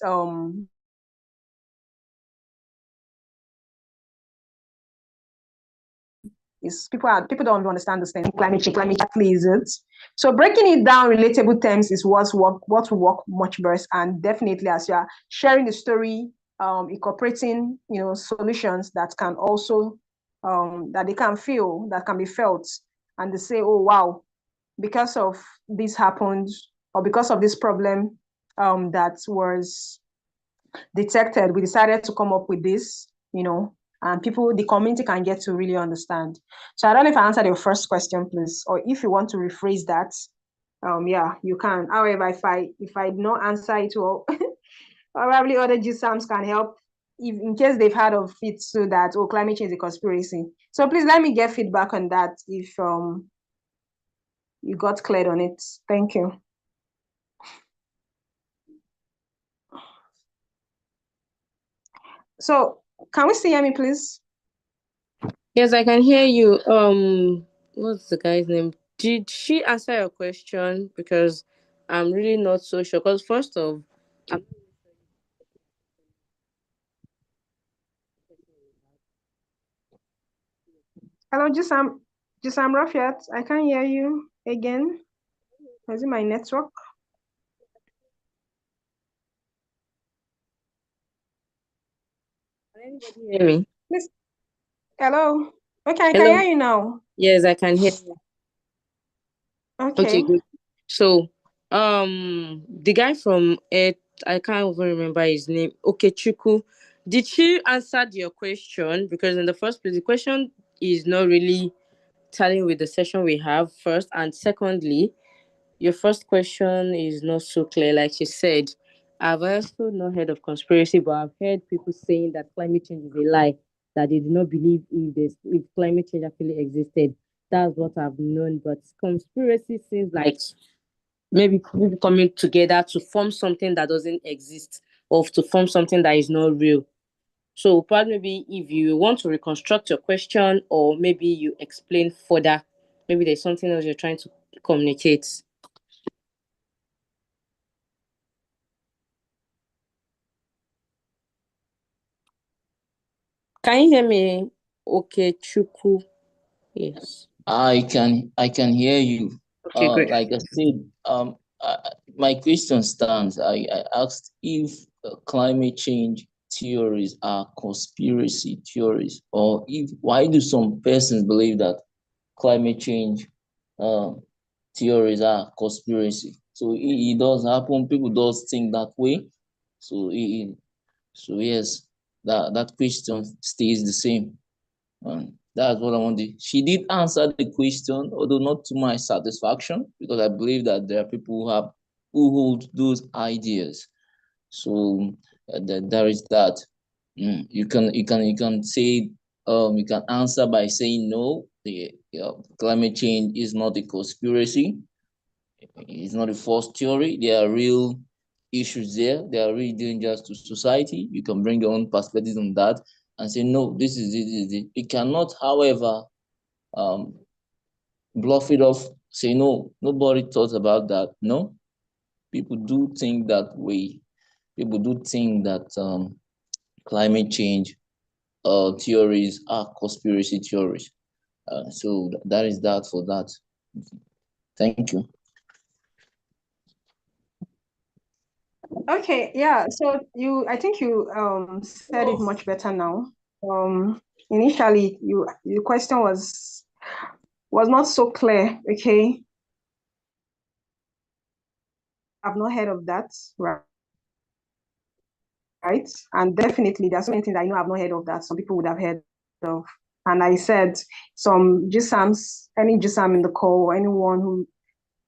Speaker 1: is people don't understand this thing. Climate change actually is it. So breaking it down relatable terms is what will work much best. And definitely as you are sharing the story, incorporating solutions that can also that they can feel, that can be felt, and they say, oh wow, because of this happened, or because of this problem that was detected, we decided to come up with this, and the community can get to really understand. So I don't know if I answered your first question, please, or if you want to rephrase that, yeah, you can. However, if I not answer it well, probably other GSAMs can help if in case they've heard of it, so that climate change is a conspiracy. So please let me get feedback on that if you got cleared on it. Thank you. So can we still hear me, please?
Speaker 2: Yes, I can hear you. What's the guy's name? Did she answer your question? Because I'm really not so sure. Because first of, I'm
Speaker 1: Hello, Gisam Rafiat. I can't hear you again. Is it my network?
Speaker 2: Can anybody hear me?
Speaker 1: Please. Hello. Okay, I can
Speaker 2: Hello.
Speaker 1: hear you now.
Speaker 2: Yes, I can hear you. Okay,
Speaker 1: Okay.
Speaker 2: good. So, the guy from it, I can't even remember his name. Okay, Chuku. Did she answer your question? Because in the first place, the question is not really tallying with the session we have first, and secondly, your first question is not so clear. Like she said, I've also not heard of conspiracy, but I've heard people saying that climate change is a lie, that they do not believe if climate change actually existed. That's what I've known. But conspiracy seems like maybe people coming together to form something that doesn't exist, or to form something that is not real. So probably maybe if you want to reconstruct your question, or maybe you explain further, maybe there's something else you're trying to communicate. Can you hear me? Okay, Chuku. Yes.
Speaker 3: I can hear you.
Speaker 2: Okay, great.
Speaker 3: Like I said, my question stands. I asked if climate change theories are conspiracy theories, or if why do some persons believe that climate change um, theories are conspiracy? So it does happen. People does think that way. So so yes, that question stays the same. That's what I wanted. She did answer the question, although not to my satisfaction, because I believe that there are people who hold those ideas. So there is that. You can say you can answer by saying no. The climate change is not a conspiracy. It's not a false theory. There are real issues there. They are really dangerous to society. You can bring your own perspectives on that and say, no, this is it, this is it. It cannot, however, um, bluff it off, say, no, nobody thought about that. No, people do think that way. People do think that climate change theories are conspiracy theories. So that is that for that. Thank you.
Speaker 1: Okay, yeah. So I think you said it much better now. Initially, your question was not so clear. Okay, I've not heard of that, right? And definitely, there are so many things I know I've not heard of that some people would have heard of. And I said some GSAMs, any GSAM in the call, or anyone who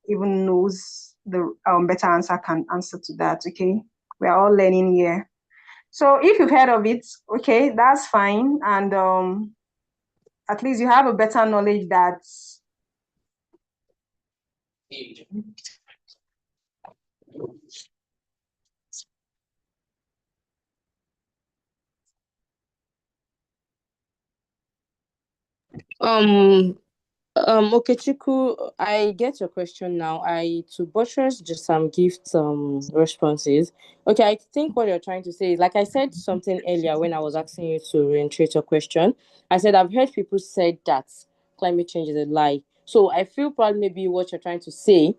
Speaker 1: even knows the better answer can answer to that. Okay, we're all learning here. So if you've heard of it, okay, that's fine. And at least you have a better knowledge that
Speaker 2: Okay, Chiku, I get your question now. I to buttress just some gift responses. Okay, I think what you're trying to say is like I said something earlier when I was asking you to reiterate your question. I said I've heard people say that climate change is a lie. So I feel probably maybe what you're trying to say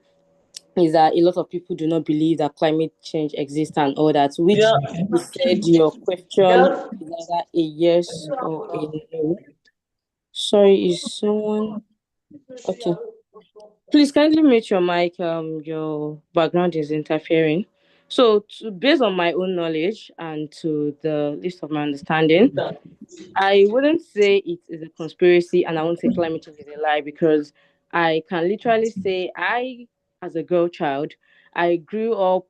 Speaker 2: is that a lot of people do not believe that climate change exists and all that, which
Speaker 3: Yeah,
Speaker 2: you said your question
Speaker 3: yeah.
Speaker 2: is either a yes or a no. Sorry, is someone okay? Please kindly mute your mic. Your background is interfering. So, based on my own knowledge and to the list of my understanding, I wouldn't say it is a conspiracy, and I won't say climate change is a lie because I can literally say as a girl child, I grew up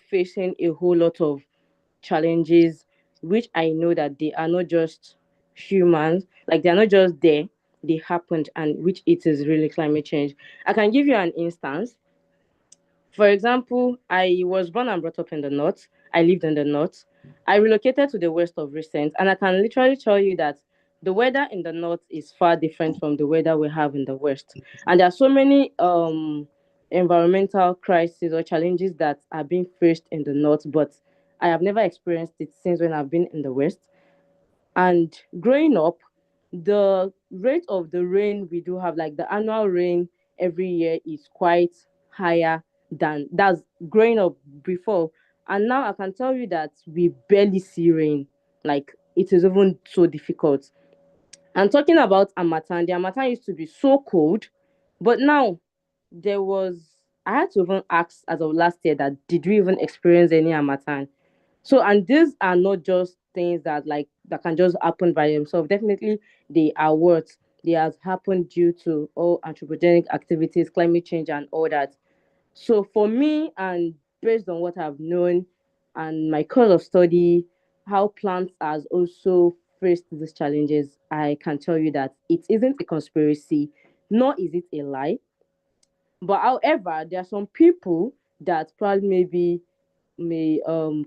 Speaker 2: facing a whole lot of challenges, which I know that they are not just humans, like they're not just there, they happened, and which it is really climate change. I can give you an instance. For example, I was born and brought up in the north. I lived in the north. I relocated to the west of recent, and I can literally tell you that the weather in the north is far different from the weather we have in the west. And there are so many environmental crises or challenges that are being faced in the north, but I have never experienced it since when I've been in the west. And growing up, the rate of the rain we do have, like the annual rain every year, is quite higher than that's growing up before. And now I can tell you that we barely see rain. Like it is even so difficult. And talking about Amatan, the Amatan used to be so cold, but now there was I had to even ask as of last year that did we even experience any Amatan? So, and these are not just things that that can just happen by themselves. Definitely, they are what they has happened due to all anthropogenic activities, climate change, and all that. So, for me, and based on what I've known and my course of study, how plants has also faced these challenges, I can tell you that it isn't a conspiracy, nor is it a lie. But however, there are some people that probably maybe may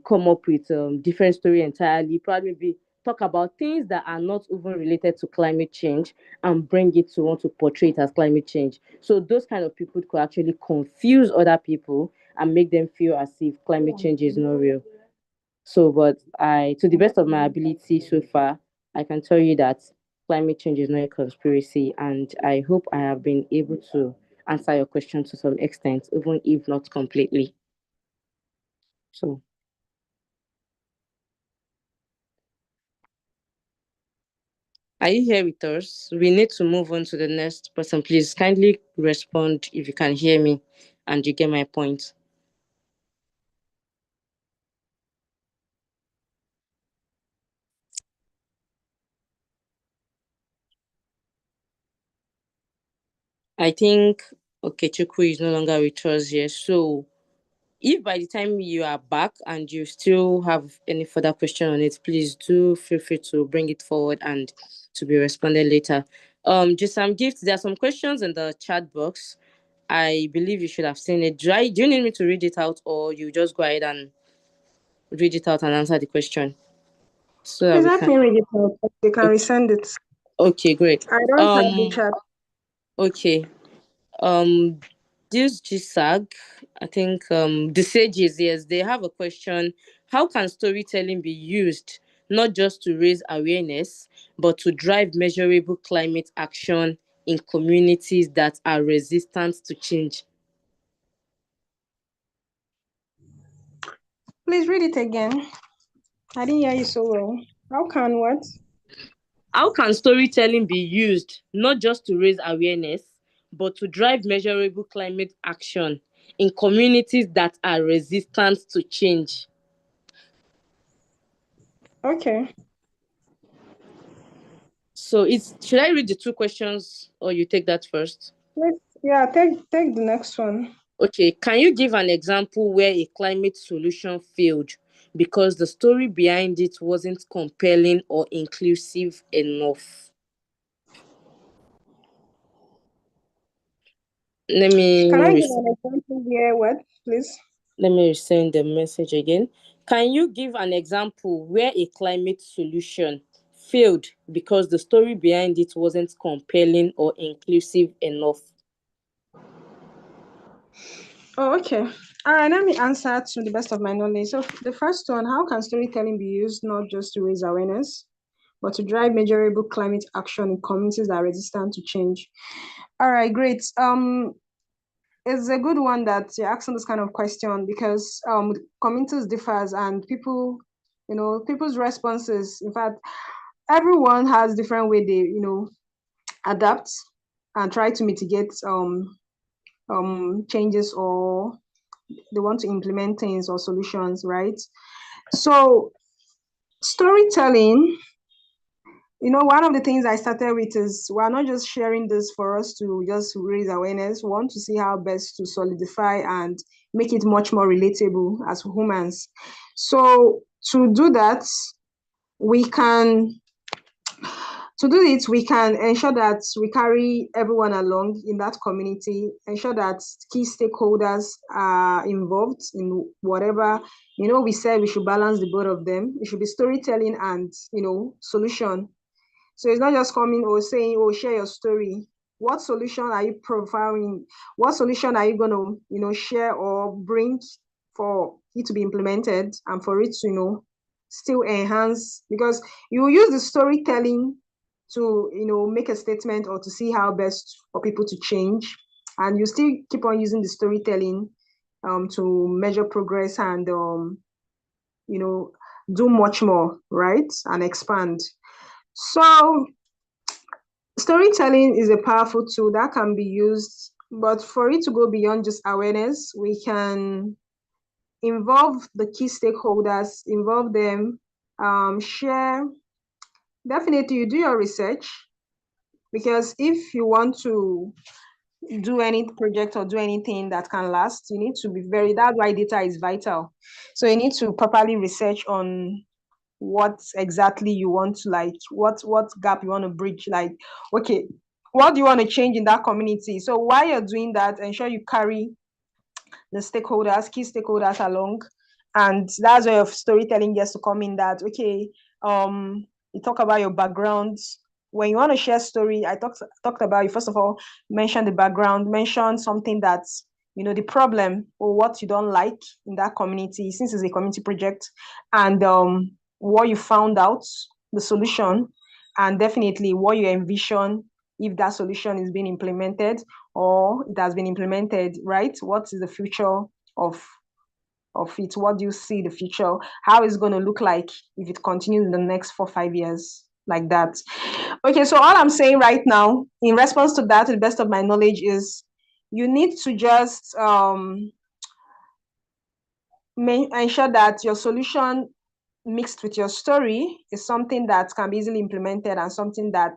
Speaker 2: come up with different story entirely, probably maybe talk about things that are not even related to climate change and bring it to want to portray it as climate change. So those kind of people could actually confuse other people and make them feel as if climate change is not real. So, but to the best of my ability so far, I can tell you that climate change is not a conspiracy, and I hope I have been able to answer your question to some extent, even if not completely. So, are you here with us? We need to move on to the next person. Please kindly respond if you can hear me and you get my point. I think Okechukwu is no longer with us here. So, if by the time you are back and you still have any further question on it, please do feel free to bring it forward and to be responded later. Just some gifts. There are some questions in the chat box. I believe you should have seen it. Do you need me to read it out, or you just go ahead and read it out and answer the question so that
Speaker 1: please
Speaker 2: we
Speaker 1: let
Speaker 2: can?
Speaker 1: me read it out. You can
Speaker 2: Okay,
Speaker 1: resend it.
Speaker 2: okay, great.
Speaker 1: I don't have the chat.
Speaker 2: Okay. Um, this GSAG, I think the sages, yes, they have a question. How can storytelling be used not just to raise awareness, but to drive measurable climate action in communities that are resistant to change?
Speaker 1: Please read it again. I didn't hear you so well. How can what?
Speaker 2: How can storytelling be used not just to raise awareness, but to drive measurable climate action in communities that are resistant to change?
Speaker 1: Okay.
Speaker 2: So it's should I read the two questions or you take that first?
Speaker 1: Yeah, take the next one.
Speaker 2: Okay, can you give an example where a climate solution failed because the story behind it wasn't compelling or inclusive enough. Let
Speaker 1: Can I
Speaker 2: me
Speaker 1: give an example here? What, please?
Speaker 2: Let me resend the message again. Can you give an example where a climate solution failed because the story behind it wasn't compelling or inclusive enough?
Speaker 1: Oh, okay. All right, let me answer to the best of my knowledge. So the first one, how can storytelling be used not just to raise awareness, but to drive measurable climate action in communities that are resistant to change? All right, great. It's a good one that you're asking this kind of question because communities differs and people, people's responses. In fact, everyone has different way they, adapt and try to mitigate changes, or they want to implement things or solutions, right? So storytelling, one of the things I started with is we're not just sharing this for us to just raise awareness. We want to see how best to solidify and make it much more relatable as humans. So to do that, we can we can ensure that we carry everyone along in that community, ensure that key stakeholders are involved in whatever, we said we should balance the both of them. It should be storytelling and, solution. So it's not just coming or saying, oh, share your story. What solution are you profiling? What solution are you going to, share or bring for it to be implemented and for it to, still enhance? Because you use the storytelling to, make a statement or to see how best for people to change. And you still keep on using the storytelling to measure progress and, do much more, right? And expand. So storytelling is a powerful tool that can be used, but for it to go beyond just awareness, we can involve the key stakeholders, involve them, share. Definitely, you do your research, because if you want to do any project or do anything that can last, you need to be that's why data is vital. So you need to properly research on what exactly you want to, like, what gap you want to bridge, like, okay, what do you want to change in that community? So while you're doing that, ensure you carry the stakeholders, key stakeholders along. And that's where your storytelling gets to come in, that, okay, you talk about your background. When you want to share story, I talked about, you first of all mention the background, mention something that's, the problem or what you don't like in that community, since it's a community project, and what you found out, the solution, and definitely what you envision if that solution is being implemented, or it has been implemented, right? What is the future of it? What do you see the future? How is it going to look like if it continues in the next 4 5 years, like that? Okay, so all I'm saying right now, in response to that, to the best of my knowledge, is you need to just ensure that your solution mixed with your story is something that can be easily implemented and something that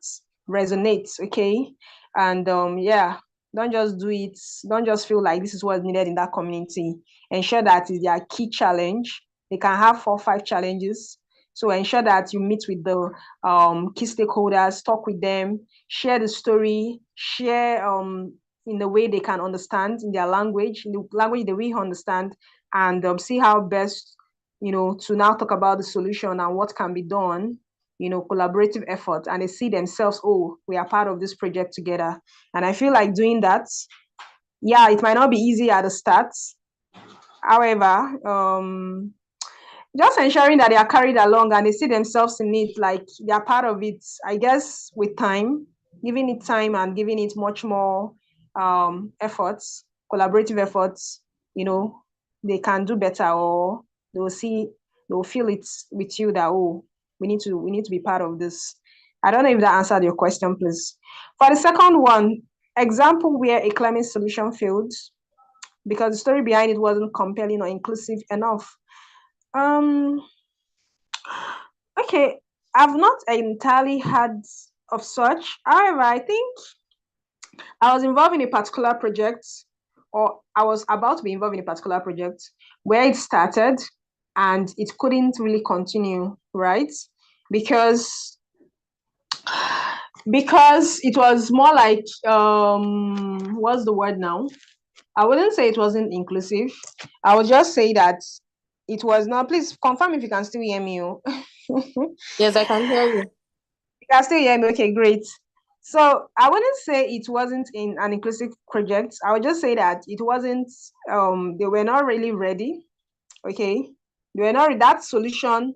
Speaker 1: resonates, okay? And yeah, don't just do it, don't just feel like this is what's needed in that community. Ensure that is their key challenge. They can have 4 5 challenges. So ensure that you meet with the key stakeholders, talk with them, share the story, share in the way they can understand, in their language, in the language they will understand, and see how best, to now talk about the solution and what can be done, collaborative effort, and they see themselves, oh, we are part of this project together. And I feel like doing that, yeah, it might not be easy at the start. However, just ensuring that they are carried along and they see themselves in it, like they are part of it, I guess, with time, giving it time and giving it much more efforts, collaborative efforts, they can do better, or they'll feel it with you that, oh, we need to be part of this. I don't know if that answered your question, please. For the second one, example where a climate solution failed because the story behind it wasn't compelling or inclusive enough. Um, okay, I've not entirely had of such. However, I think I was involved in a particular project, or I was about to be involved in a particular project where it started. and it couldn't really continue, right? Because it was more like what's the word now? I wouldn't say it wasn't inclusive. I would just say that it was not. Please confirm if you can still hear me. Oh.
Speaker 2: Yes, I can hear you.
Speaker 1: You can still hear me. Okay, great. So I wouldn't say it wasn't in an inclusive project. I would just say that it wasn't. They were not really ready. Okay, they were not. That solution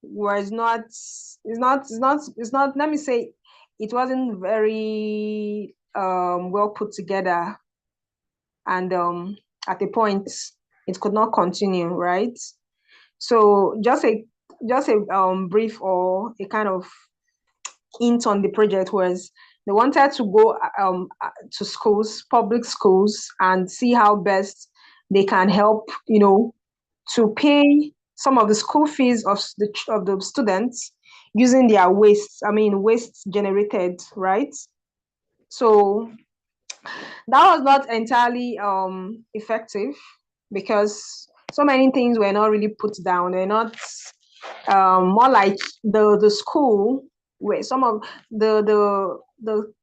Speaker 1: was not. It's not. It's not. It's not. Let me say, it wasn't very well put together, and at a point it could not continue, right? So just a brief or a kind of hint on the project was they wanted to go to schools, public schools, and see how best they can help, to pay some of the school fees of the students using their waste. I mean, waste generated, right? So that was not entirely effective because so many things were not really put down. They're not more like the school where some of the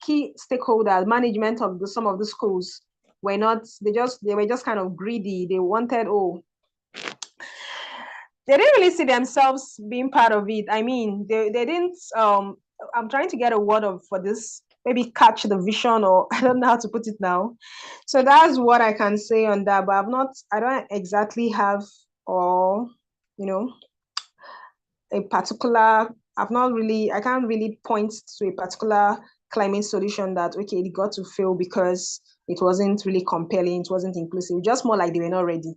Speaker 1: key stakeholders, management of some of the schools were not. They were just kind of greedy. They wanted, they didn't really see themselves being part of it. I mean, they didn't. I'm trying to get a word of for this. Maybe catch the vision, or I don't know how to put it now. So that's what I can say on that. But I don't exactly have, or you know, a particular. I can't really point to a particular climate solution that okay, it got to fail because it wasn't really compelling. It wasn't inclusive. Just more like they were not ready.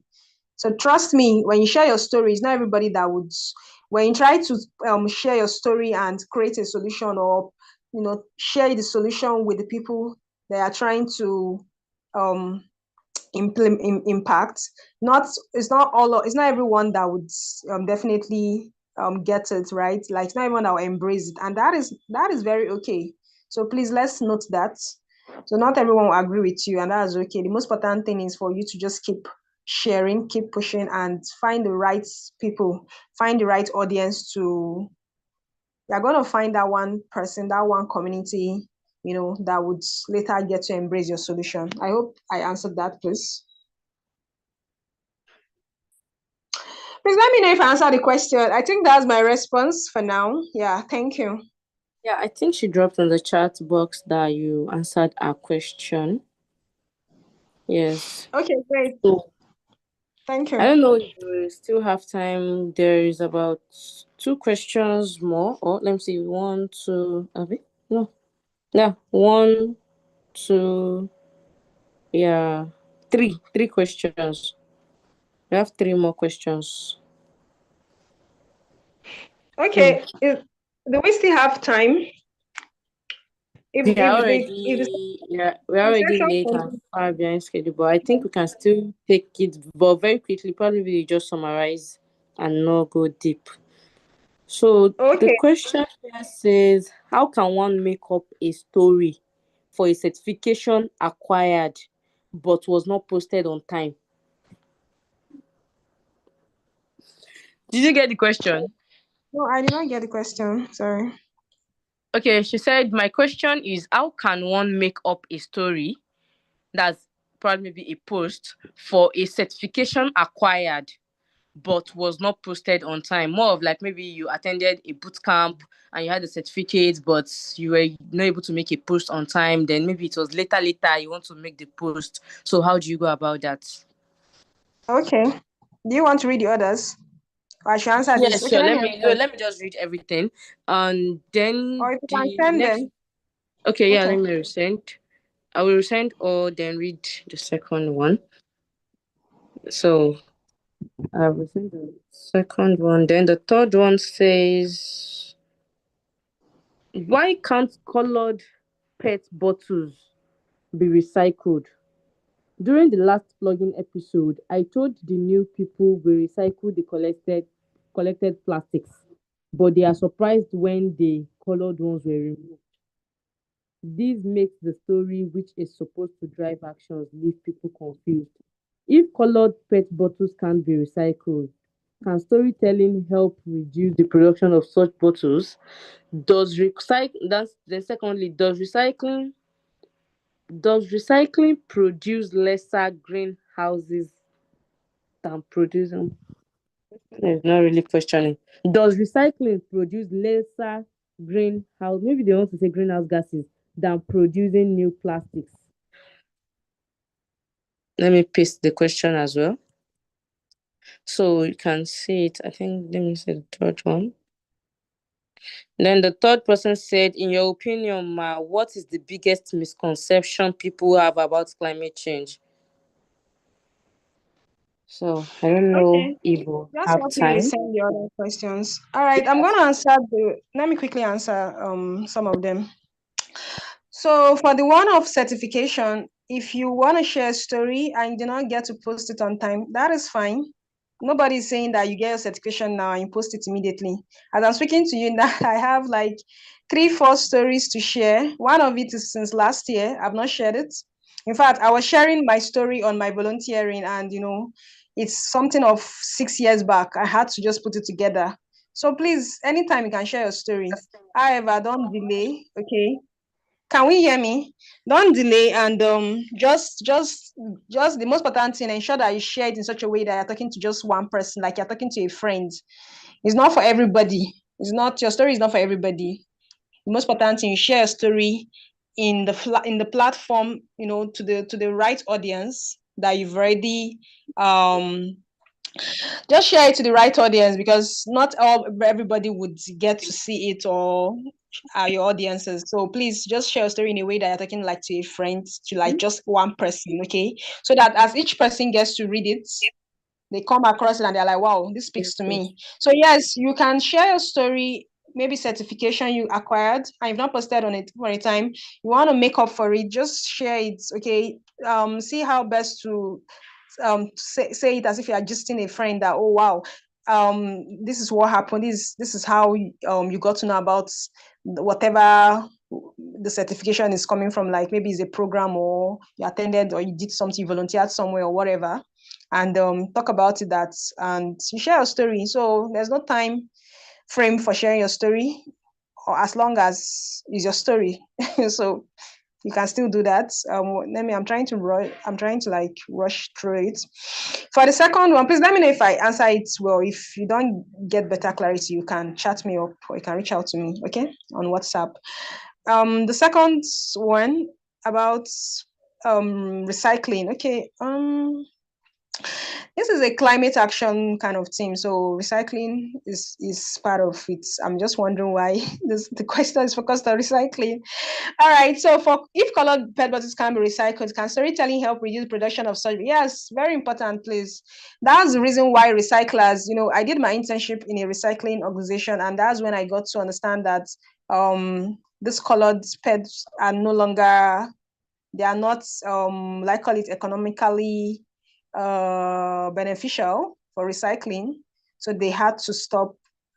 Speaker 1: So trust me, when you share your story, it's not everybody that would. When you try to share your story and create a solution, or share the solution with the people that are trying to um, impact. Not it's not everyone that would definitely get it right. Like it's not everyone that will embrace it, and that is very okay. So please let's note that. So not everyone will agree with you, and that's okay. The most important thing is for you to just keep sharing, keep pushing, and find the right people, find the right audience to. You're going to find that one person, that one community, that would later get to embrace your solution. I hope I answered that, please. Please let me know if I answered the question. I think that's my response for now. Yeah, thank you.
Speaker 2: Yeah, I think she dropped in the chat box that you answered our question. Yes.
Speaker 1: Okay, great.
Speaker 2: So
Speaker 1: Thank
Speaker 2: I
Speaker 1: you.
Speaker 2: don't know if we still have time. There is about 2 questions more. Or let me see. One, two. Have it? No. Yeah. One, two. Yeah. Three. Three questions. We have three more questions. So
Speaker 1: Okay, do we still have time? If
Speaker 2: we are
Speaker 1: if the if the,
Speaker 2: already yeah we're
Speaker 1: the
Speaker 2: already
Speaker 1: session
Speaker 2: late and
Speaker 1: continues,
Speaker 2: far behind schedule, but I think we can still take it, but very quickly. Probably we just summarize and not go deep. So the
Speaker 1: okay,
Speaker 2: question here says, how can one make up a story for a certification acquired but was not posted on time? Did you get the question?
Speaker 1: no, I did not get the question. Sorry.
Speaker 2: Okay, she said, my question is, how can one make up a story that's probably maybe a post for a certification acquired but was not posted on time? More of like maybe you attended a boot camp and you had the certificate, but you were not able to make a post on time. Then maybe it was later you want to make the post. So how do you go about that?
Speaker 1: Okay, do you want to read the others? Or I should answer this.
Speaker 2: Yes,
Speaker 1: Okay,
Speaker 2: sure.
Speaker 1: let
Speaker 2: Let
Speaker 1: me
Speaker 2: me
Speaker 1: answer.
Speaker 2: let me just read everything, and then
Speaker 1: Or if you can
Speaker 2: the
Speaker 1: send
Speaker 2: next.
Speaker 1: them.
Speaker 2: Okay, yeah.
Speaker 1: Okay.
Speaker 2: Let me resend. I will resend or then read the second one. So I will resend the second one. Then the third one says, why can't colored PET bottles be recycled? During the last plugin episode, I told the new people we recycle the collected plastics, but they are surprised when the colored ones were removed. This makes the story, which is supposed to drive actions, leave people confused. If colored PET bottles can't be recycled, Can storytelling help reduce the production of such bottles? Does recycle that's then secondly, does recycling produce lesser greenhouses than producing? It's not really questioning. Does recycling produce lesser greenhouse? Maybe they want to say greenhouse gases than producing new plastics. Let me paste the question as well. So you can see it. I think let me see the third one. Then the third person said, in your opinion, Ma, what is the biggest misconception people have about climate change? So I don't know
Speaker 1: Okay,
Speaker 2: if we'll
Speaker 1: just
Speaker 2: have
Speaker 1: help me
Speaker 2: time.
Speaker 1: resend the other questions. All right, I'm gonna answer let me quickly answer some of them. So for the one of certification, if you want to share a story and you do not get to post it on time, that is fine. Nobody is saying that you get your certification now and you post it immediately. As I'm speaking to you now, I have like 3, 4 stories to share. One of it is since last year. I've not shared it. In fact, I was sharing my story on my volunteering, and it's something of 6 years back. I had to just put it together. So please, anytime you can share your story. However, don't delay. Okay, can we hear me? Don't delay, and just the most important thing, ensure that you share it in such a way that you're talking to just one person, like you're talking to a friend. It's not for everybody. It's not Your story is not for everybody. The most important thing, you share a story in the platform, to the right audience that you've already just share it to the right audience, because not everybody would get to see it, or your audiences. So please just share a story in a way that you're talking like to a friend, to like just one person, okay? So that as each person gets to read it, they come across it and they're like, wow, this speaks to me. So yes, you can share your story, maybe certification you acquired and you've not posted on it for a time. You want to make up for it, just share it, okay? See how best to say it as if you are just in a friend, that, oh wow, this is what happened, this is how you got to know about whatever the certification is coming from, like maybe it's a program, or you attended, or you did something, you volunteered somewhere or whatever, and talk about it, that, and you share a story. So there's no time frame for sharing your story, or as long as it's your story. So you can still do that. I'm trying to like rush through it. For the second one, please let me know if I answer it well. If you don't get better clarity, you can chat me up, or you can reach out to me, okay, on WhatsApp. The second one about recycling. Okay. This is a climate action kind of thing, so recycling is part of it. I'm just wondering why the question is focused on recycling. All right, so for if colored PET bottles can be recycled, can storytelling help reduce production of such? Yes, very important, please. That's the reason why recyclers, I did my internship in a recycling organization, and that's when I got to understand that these colored PETs are no longer, they are not, like call it, economically beneficial for recycling. So they had to stop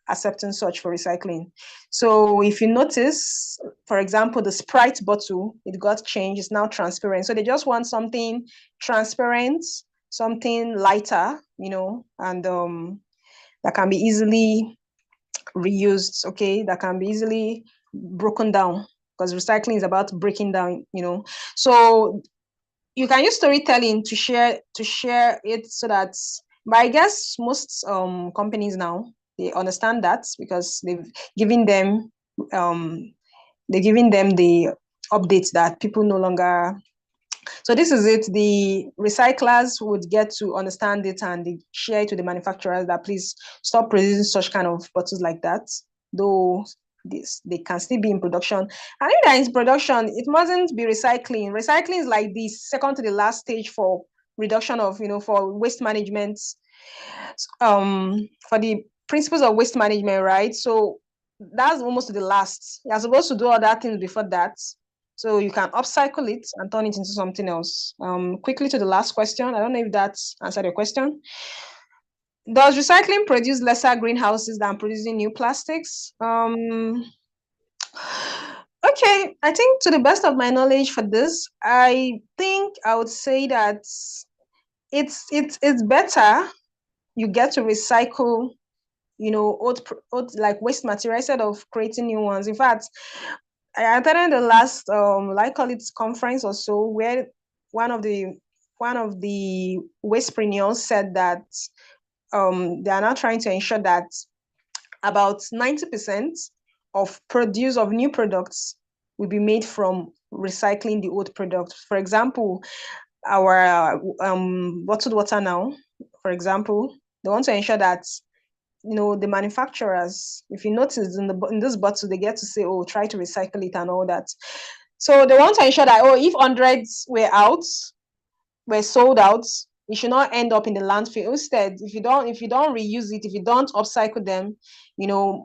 Speaker 1: accepting such for recycling. So if you notice, for example, the Sprite bottle, it got changed, it's now transparent. So they just want something transparent, something lighter, and that can be easily reused, okay, that can be easily broken down, because recycling is about breaking down. So you can use storytelling to share it, so that, but I guess most companies now, they understand that, because given them they're giving them the updates that people no longer. So this is it. The recyclers would get to understand it, and they share it to the manufacturers that, please stop producing such kind of bottles like that. Though they can still be in production. And if they're in production, it mustn't be recycling. Recycling is like the second to the last stage for reduction of, for waste management, for the principles of waste management, right? So that's almost the last. You're supposed to do other things before that. So you can upcycle it and turn it into something else. Quickly to the last question. I don't know if that answered your question. Does recycling produce lesser greenhouses than producing new plastics? Okay, I think to the best of my knowledge for this, I think I would say that it's better. you get to recycle, old like waste material instead of creating new ones. In fact, I attended the last like call it conference or so, where one of the wastepreneurs said that they are now trying to ensure that about 90% of produce of new products will be made from recycling the old product. For example, our bottled water now, for example, they want to ensure that the manufacturers, if you notice in this bottle, they get to say, oh, try to recycle it and all that. So they want to ensure that, oh, if hundreds were sold out, it should not end up in the landfill. Instead, if you don't reuse it, if you don't upcycle them,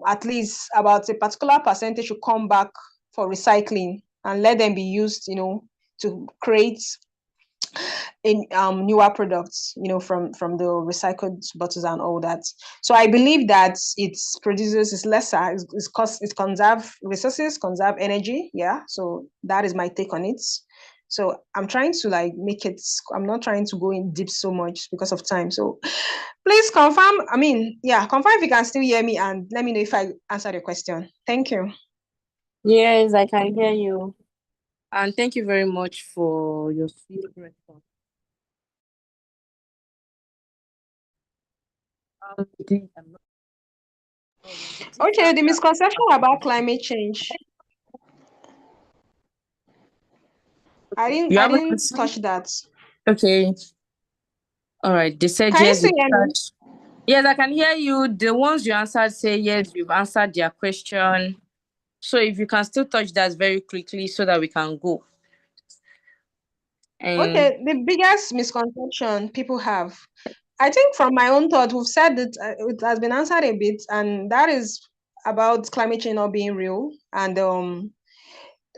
Speaker 1: at least about a particular percentage should come back for recycling and let them be used, to create in newer products, from the recycled bottles and all that. So I believe that it's lesser, it conserve resources, conserve energy. Yeah. So that is my take on it. So I'm trying to make it, I'm not trying to go in deep so much because of time. So please confirm, confirm if you can still hear me and let me know if I answered your question. Thank you.
Speaker 2: Yes, I can hear you. And thank you very much for your sweet response.
Speaker 1: Okay, the misconception about climate change. I didn't touch that.
Speaker 2: Okay. All right. They said
Speaker 1: Can you
Speaker 2: yes.
Speaker 1: still hear me?
Speaker 2: Yes, I can hear you. The ones you answered say yes, you've answered their question. So if you can still touch that very quickly so that we can go.
Speaker 1: Okay, the biggest misconception people have, I think from my own thought, we've said that it has been answered a bit, and that is about climate change not being real. And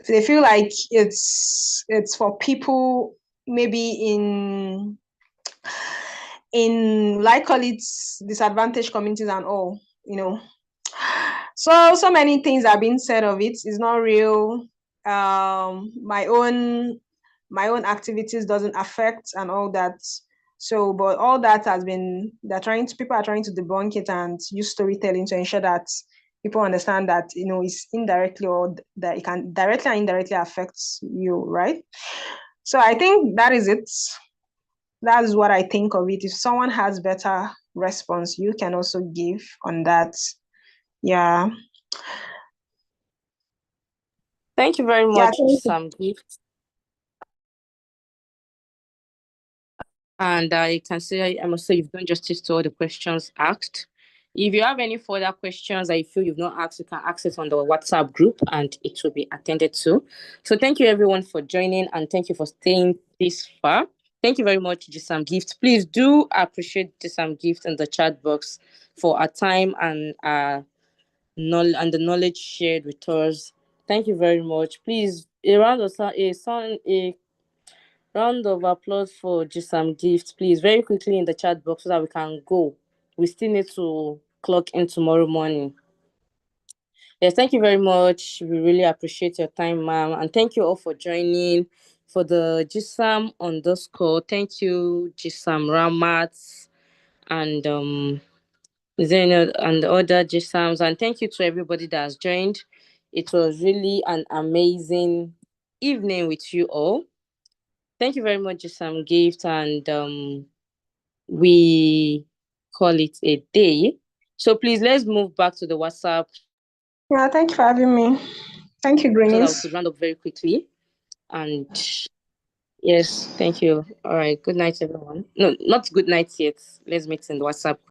Speaker 1: they feel like it's for people maybe in like call it disadvantaged communities and all, so many things are being said of it. It's not real. My own activities doesn't affect and all that. So, but all that has been, people are trying to debunk it and use storytelling to ensure that people understand that, it's indirectly, or that it can directly and indirectly affect you, right? So I think that is it. That's what I think of it. If someone has better response, you can also give on that. Yeah.
Speaker 2: Thank you very much, Sam Gift. And I must say you've done justice to all the questions asked. If you have any further questions that you feel you've not asked, you can access on the WhatsApp group and it will be attended to. So thank you everyone for joining and thank you for staying this far. Thank you very much, Gisam Gift. Please do appreciate Gisam Gift in the chat box for our time and the knowledge shared with us. Thank you very much. Please, a round of applause for Gisam Gift, please, very quickly in the chat box so that we can go. We still need to clock in tomorrow morning. Yes, thank you very much. We really appreciate your time, ma'am. And thank you all for joining. For the Gisam _ thank you, Gisam Ramat, and Zainab and the other Gisams. And thank you to everybody that has joined. It was really an amazing evening with you all. Thank you very much, Gisam Gift, and we call it a day. So please, let's move back to the WhatsApp.
Speaker 1: Yeah, thank you for having me. Thank you, Greenies.
Speaker 2: So that we could round up very quickly. And yes, thank you. All right, good night, everyone. No, not good night yet. Let's meet in the WhatsApp.